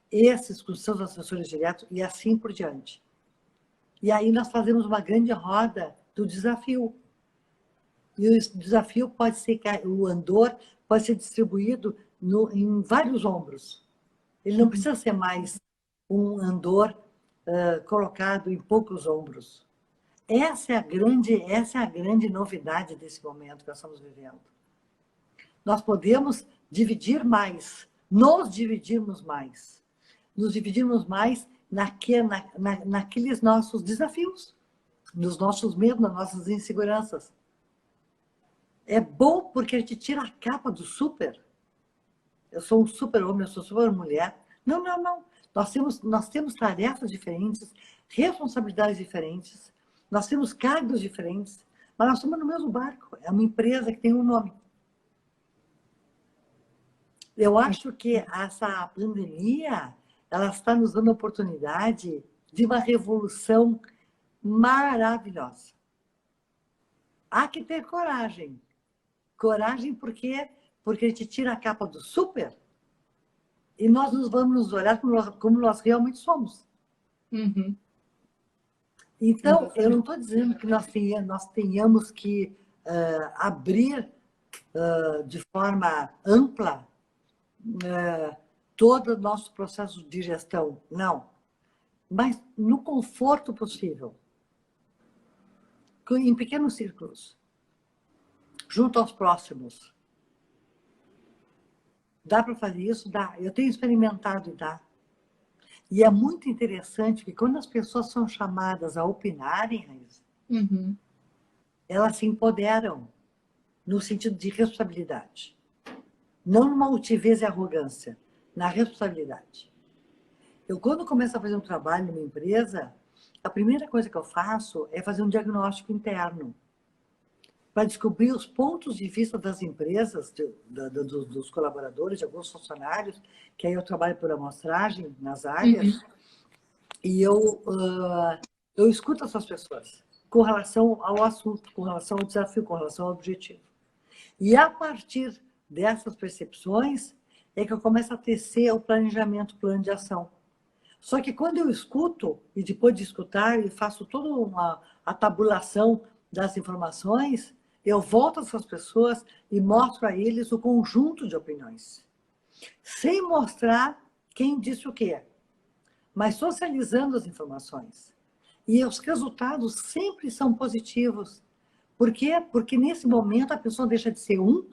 esses com seus assessores diretos e assim por diante. E aí nós fazemos uma grande roda do desafio. E o desafio pode ser, o andor pode ser distribuído em vários ombros. Ele não precisa ser mais um andor colocado em poucos ombros. Essa é a grande novidade desse momento que nós estamos vivendo. Nós podemos dividir mais, nos dividirmos mais naqueles nossos desafios, nos nossos medos, nas nossas inseguranças. É bom porque a gente tira a capa do super. Eu sou um super-homem, eu sou super-mulher. Não, não, não. Nós temos tarefas diferentes, responsabilidades diferentes, nós temos cargos diferentes, mas nós estamos no mesmo barco. É uma empresa que tem um nome. Eu acho que essa pandemia ela está nos dando a oportunidade de uma revolução maravilhosa. Há que ter coragem. Coragem porque a gente tira a capa do super e nós vamos nos olhar como nós realmente somos. Uhum. Então, eu não estou dizendo que nós tenhamos que abrir de forma ampla todo o nosso processo de gestão. Não. Mas no conforto possível. Em pequenos círculos. Junto aos próximos. Dá para fazer isso? Dá. Eu tenho experimentado e dá. E é muito interessante que quando as pessoas são chamadas a opinarem, Raíssa, elas se empoderam no sentido de responsabilidade. Não numa altivez e arrogância, na responsabilidade. Eu, quando começo a fazer um trabalho numa empresa, a primeira coisa que eu faço é fazer um diagnóstico interno para descobrir os pontos de vista das empresas, dos colaboradores, de alguns funcionários, que aí eu trabalho por amostragem nas áreas, e eu escuto essas pessoas com relação ao assunto, com relação ao desafio, com relação ao objetivo. E a partir dessas percepções é que eu começo a tecer o planejamento, o plano de ação. Só que quando eu escuto, e depois de escutar, e faço toda a tabulação das informações, eu volto a essas pessoas e mostro a eles o conjunto de opiniões. Sem mostrar quem disse o quê, mas socializando as informações. E os resultados sempre são positivos. Por quê? Porque nesse momento a pessoa deixa de ser um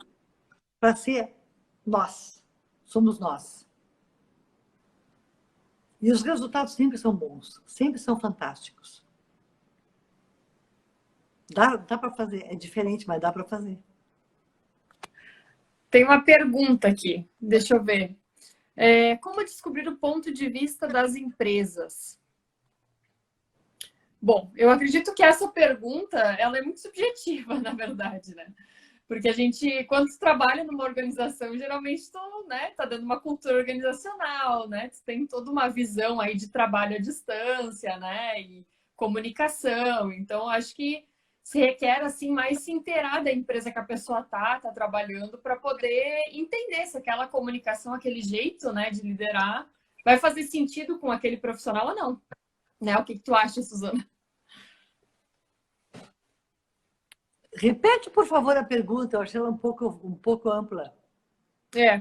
para ser nós. Somos nós. E os resultados sempre são bons, sempre são fantásticos. Dá para fazer. É diferente, mas dá para fazer. Tem uma pergunta aqui. Deixa eu ver. Como descobrir o ponto de vista das empresas? Bom, eu acredito que essa pergunta ela é muito subjetiva, na verdade, né? Porque a gente, quando tu trabalha numa organização, geralmente tu, né, tá dando uma cultura organizacional, né? Tu tem toda uma visão aí de trabalho à distância, né? E comunicação. Então, acho que se requer, assim, mais se inteirar da empresa que a pessoa tá trabalhando para poder entender se aquela comunicação, aquele jeito, né, de liderar vai fazer sentido com aquele profissional ou não. Né? O que tu acha, Suzana? Repete, por favor, a pergunta. Eu achei ela um pouco ampla.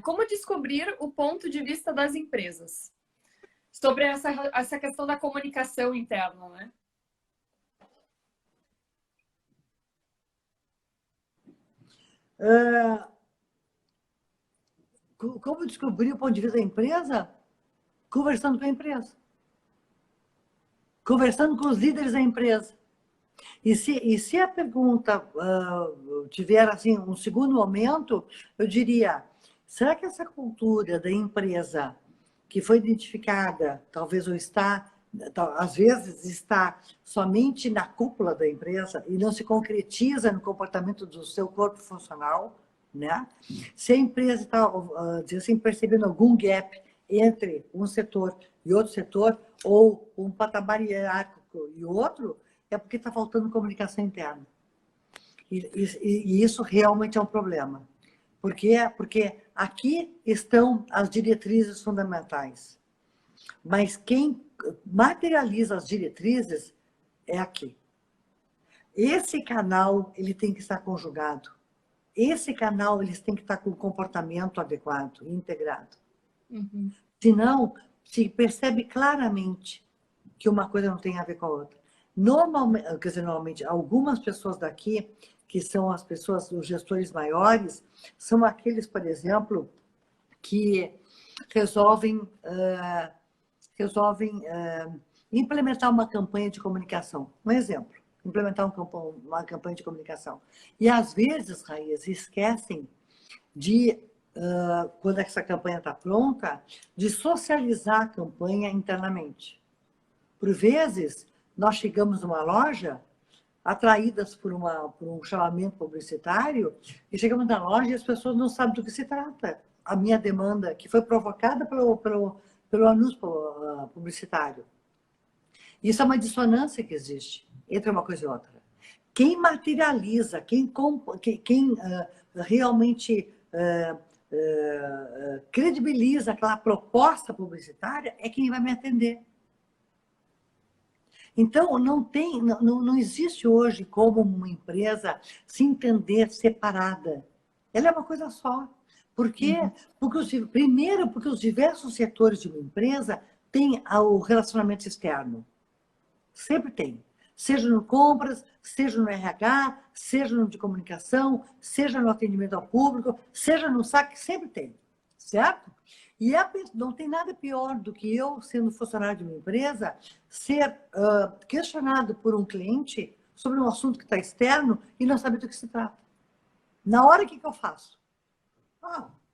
Como descobrir o ponto de vista das empresas? Sobre essa questão da comunicação interna, né? Como descobrir o ponto de vista da empresa? Conversando com a empresa. Conversando com os líderes da empresa. E se a pergunta tiver assim, um segundo momento, eu diria, será que essa cultura da empresa que foi identificada, talvez ou está, às vezes está somente na cúpula da empresa e não se concretiza no comportamento do seu corpo funcional, né? Se a empresa está assim, percebendo algum gap entre um setor e outro setor, ou um patamar hierárquico e outro, é porque está faltando comunicação interna. E isso realmente é um problema. Por quê? Porque aqui estão as diretrizes fundamentais. Mas quem materializa as diretrizes é aqui. Esse canal ele tem que estar conjugado. Esse canal eles têm que estar com o comportamento adequado, integrado. Uhum. Senão, se percebe claramente que uma coisa não tem a ver com a outra. Normalmente, quer dizer, normalmente, algumas pessoas daqui, que são as pessoas, os gestores maiores, são aqueles, por exemplo, que resolvem implementar uma campanha de comunicação. Um exemplo, implementar uma campanha de comunicação. E, às vezes, Raíssa, esquecem de, quando essa campanha está pronta, de socializar a campanha internamente. Por vezes, nós chegamos numa loja, atraídas por um chamamento publicitário, e chegamos na loja e as pessoas não sabem do que se trata. A minha demanda, que foi provocada pelo anúncio publicitário. Isso é uma dissonância que existe entre uma coisa e outra. Quem materializa, quem realmente credibiliza aquela proposta publicitária é quem vai me atender. Então, não existe hoje como uma empresa se entender separada. Ela é uma coisa só. Por quê? Primeiro, porque os diversos setores de uma empresa têm o relacionamento externo. Sempre tem. Seja no compras, seja no RH, seja no de comunicação, seja no atendimento ao público, seja no saque, sempre tem. Certo? E não tem nada pior do que eu, sendo funcionário de uma empresa, ser questionado por um cliente sobre um assunto que está externo e não saber do que se trata. Na hora, o que eu faço?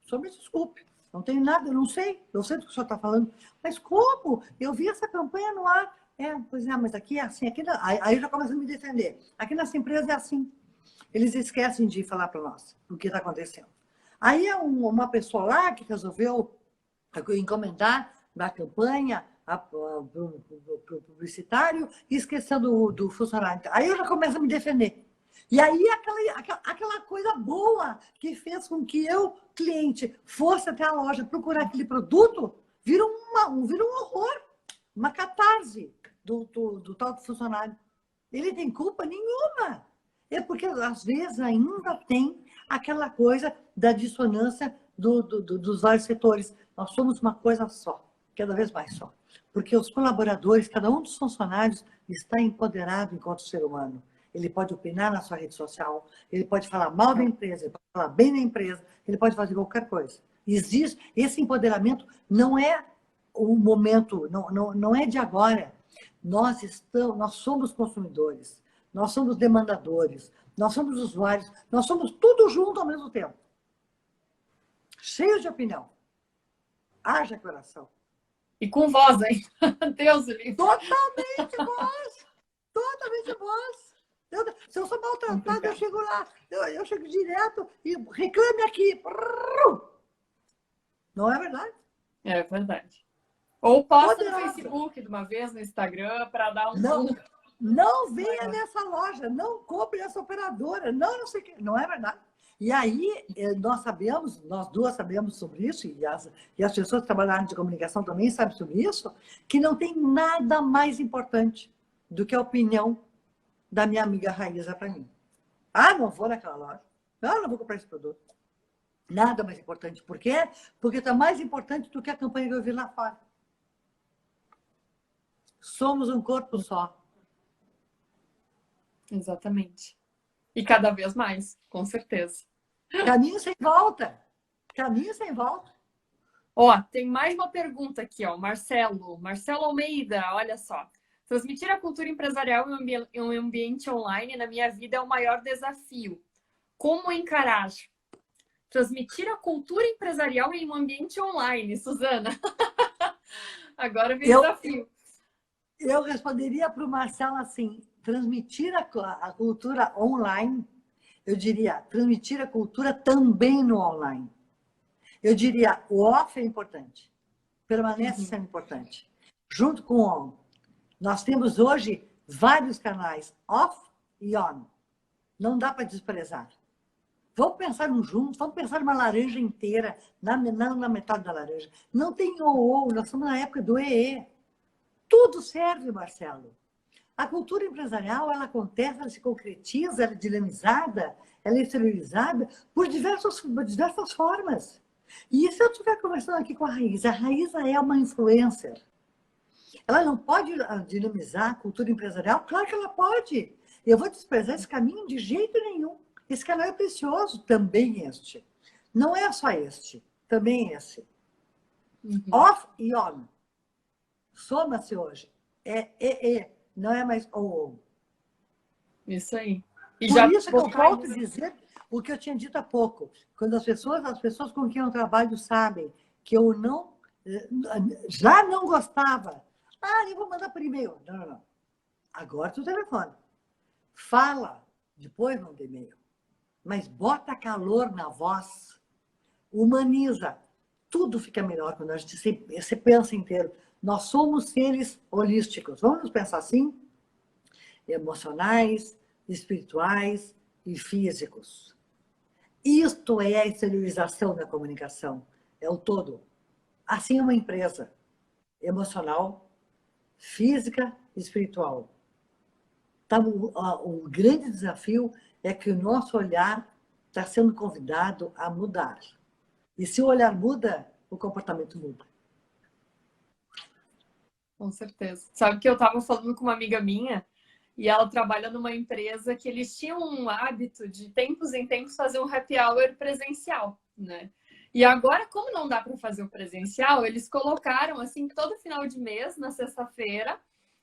Só me desculpe, não tenho nada, eu não sei do que o senhor está falando. Mas como? Eu vi essa campanha no ar. Pois é, mas aqui é assim. Aí eu já começo a me defender. Aqui nessa empresa é assim. Eles esquecem de falar para nós o que está acontecendo. Aí é uma pessoa lá que resolveu encomendar da campanha para o publicitário e esquecendo do funcionário. Aí eu já começo a me defender. E aí aquela coisa boa que fez com que eu, cliente, fosse até a loja procurar aquele produto, vira um horror, uma catarse do tal do funcionário. Ele tem culpa nenhuma. É porque, às vezes, ainda tem aquela coisa da dissonância dos vários setores. Nós somos uma coisa só, cada vez mais só. Porque os colaboradores, cada um dos funcionários está empoderado enquanto ser humano. Ele pode opinar na sua rede social, ele pode falar mal da empresa, ele pode falar bem da empresa, ele pode fazer qualquer coisa. Existe, esse empoderamento não é um momento, não é de agora. Nós somos consumidores, nós somos demandadores, nós somos usuários, nós somos tudo junto ao mesmo tempo. Cheios de opinião. Haja coração. E com voz, hein? Deus livre. Totalmente voz. Totalmente voz. Se eu sou maltratada, eu chego lá, eu chego direto e reclame aqui. Não é verdade? É verdade. Ou posta no Facebook de uma vez, no Instagram, para dar um... Não venha nessa loja, não compre essa operadora, não sei o que. Não é verdade? E aí, nós duas sabemos sobre isso, e as pessoas que trabalham de comunicação também sabem sobre isso, que não tem nada mais importante do que a opinião da minha amiga Raíssa para mim. Não vou naquela loja. Não vou comprar esse produto. Nada mais importante. Por quê? Porque está mais importante do que a campanha que eu vi lá fora. Somos um corpo só. Exatamente. E cada vez mais, com certeza. Caminho sem volta. Caminho sem volta. Tem mais uma pergunta aqui, Marcelo Almeida, olha só. Transmitir a cultura empresarial em um ambiente online na minha vida é o maior desafio. Como encarar? Transmitir a cultura empresarial em um ambiente online, Suzana. Agora vem o desafio. Eu responderia para o Marcelo assim, transmitir a cultura online, eu diria, transmitir a cultura também no online. Eu diria, o off é importante, permanece sendo importante. Junto com o on. Nós temos hoje vários canais, off e on. Não dá para desprezar. Vamos pensar no junto, vamos pensar numa laranja inteira, na metade da laranja. Não tem ou, nós estamos na época do EE. Tudo serve, Marcelo. A cultura empresarial, ela acontece, ela se concretiza, ela é dinamizada, ela é exteriorizada por diversas formas. E se eu estiver conversando aqui com a Raíza é uma influencer. Ela não pode dinamizar a cultura empresarial? Claro que ela pode. Eu vou desprezar esse caminho de jeito nenhum. Esse canal é precioso, também este. Não é só este, também esse. Off e on. Soma-se hoje. É. Não é mais ou. Isso aí. E por isso que eu volto a dizer o que eu tinha dito há pouco. Quando as pessoas com quem eu trabalho sabem que eu já não gostava. Eu vou mandar por e-mail. Não. Agora tu telefone. Fala, depois manda e-mail. Mas bota calor na voz. Humaniza. Tudo fica melhor quando a gente se pensa inteiro. Nós somos seres holísticos. Vamos nos pensar assim? Emocionais, espirituais e físicos. Isto é a exteriorização da comunicação. É o todo. Assim é uma empresa emocional, física e espiritual. Então, o grande desafio é que o nosso olhar está sendo convidado a mudar. E se o olhar muda, o comportamento muda. Com certeza. Sabe que eu estava falando com uma amiga minha e ela trabalha numa empresa que eles tinham um hábito de tempos em tempos fazer um happy hour presencial, né? E agora, como não dá para fazer o presencial, eles colocaram assim, todo final de mês, na sexta-feira,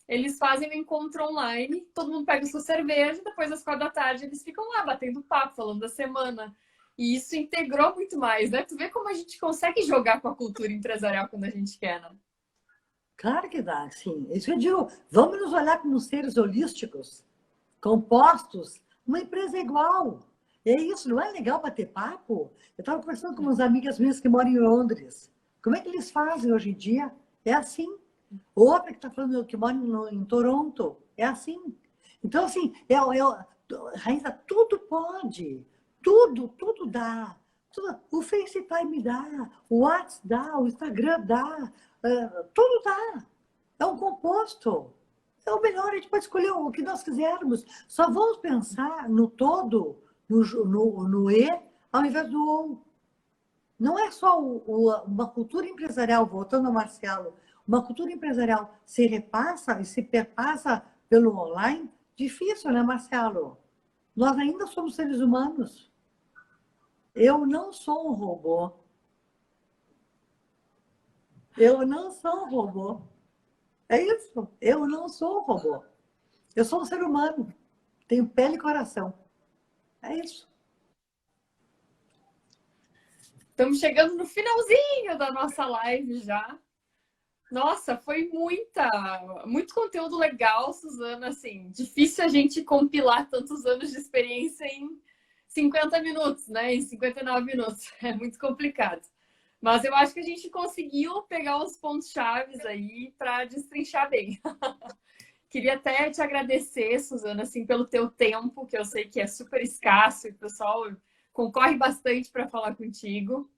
eles fazem um encontro online, todo mundo pega sua cerveja, depois das 4 da tarde eles ficam lá batendo papo, falando da semana. E isso integrou muito mais, né? Tu vê como a gente consegue jogar com a cultura empresarial quando a gente quer, né? Claro que dá, sim. Isso que eu digo, vamos nos olhar como seres holísticos, compostos. Uma empresa é igual. É isso, não é legal bater papo? Eu estava conversando com umas amigas minhas que moram em Londres. Como é que eles fazem hoje em dia? É assim. Outra que está falando que mora em Toronto. É assim. Então, assim, Raíssa, tudo pode. Tudo dá. O FaceTime dá, o WhatsApp dá, o Instagram dá. Tudo dá. É um composto. É o melhor, a gente pode escolher o que nós quisermos. Só vamos pensar no todo, no E, ao invés do ou. Não é só uma cultura empresarial, voltando ao Marcelo, uma cultura empresarial se repassa e se perpassa pelo online. Difícil, né, Marcelo? Nós ainda somos seres humanos. Eu não sou um robô. Eu não sou um robô. É isso. Eu não sou um robô. Eu sou um ser humano. Tenho pele e coração. É isso. Estamos chegando no finalzinho da nossa live já. Nossa, foi muito conteúdo legal, Suzana. Assim, difícil a gente compilar tantos anos de experiência em 50 minutos, né? Em 59 minutos. É muito complicado. Mas eu acho que a gente conseguiu pegar os pontos chaves aí para destrinchar bem. Queria até te agradecer, Suzana, assim, pelo teu tempo, que eu sei que é super escasso e o pessoal concorre bastante para falar contigo.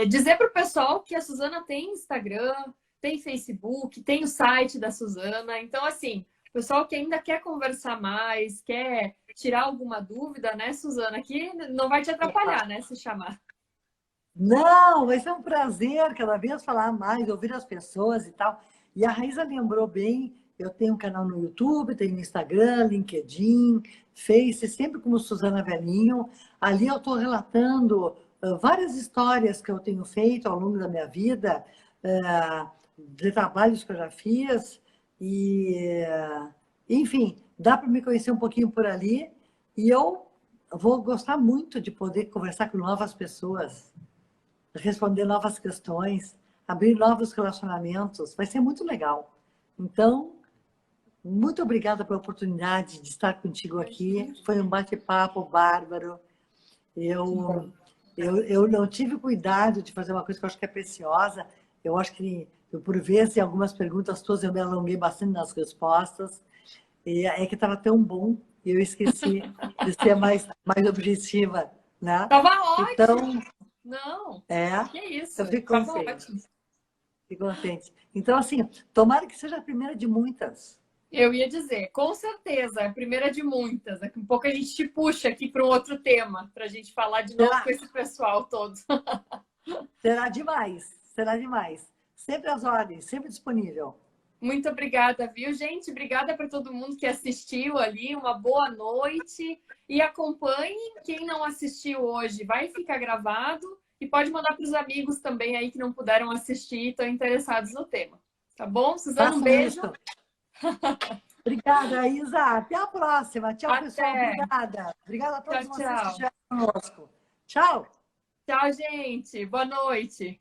Dizer para o pessoal que a Suzana tem Instagram, tem Facebook, tem o site da Suzana. Então, assim, o pessoal que ainda quer conversar mais, quer tirar alguma dúvida, né, Suzana, que não vai te atrapalhar, né, se chamar. Não, vai ser um prazer cada vez falar mais, ouvir as pessoas e tal. E a Raíssa lembrou bem, eu tenho um canal no YouTube, tenho Instagram, LinkedIn, Face, sempre como Suzana Velhinho. Ali eu estou relatando várias histórias que eu tenho feito ao longo da minha vida, de trabalhos que eu já fiz. E, enfim, dá para me conhecer um pouquinho por ali. E eu vou gostar muito de poder conversar com novas pessoas, responder novas questões, abrir novos relacionamentos. Vai ser muito legal. Então, muito obrigada pela oportunidade de estar contigo aqui. Foi um bate-papo bárbaro. Eu não tive cuidado de fazer uma coisa que eu acho que é preciosa. Eu acho que Eu, por vezes, em algumas perguntas todas, eu me alonguei bastante nas respostas. E é que estava tão bom, e eu esqueci de ser mais objetiva, né? Tava Então, ótimo. Não, que isso? eu fico Tava contente. ótimo. Fico contente. Então, assim, tomara que seja a primeira de muitas. Eu ia dizer, com certeza, é a primeira de muitas. Daqui a pouco a gente te puxa aqui para um outro tema, para a gente falar de novo com esse pessoal todo. Será demais, será demais. Sempre às ordens, sempre disponível. Muito obrigada, viu, gente? Obrigada para todo mundo que assistiu ali. Uma boa noite. E acompanhe. Quem não assistiu hoje vai ficar gravado. E pode mandar para os amigos também aí que não puderam assistir e estão interessados no tema. Tá bom? Suzana, um Façam beijo. isso. Obrigada, Isa. Até a próxima. Tchau, Até. pessoal. Obrigada. Obrigada a todos Tchau, vocês que tchau. estiveram conosco. Tchau. Tchau, gente. Boa noite.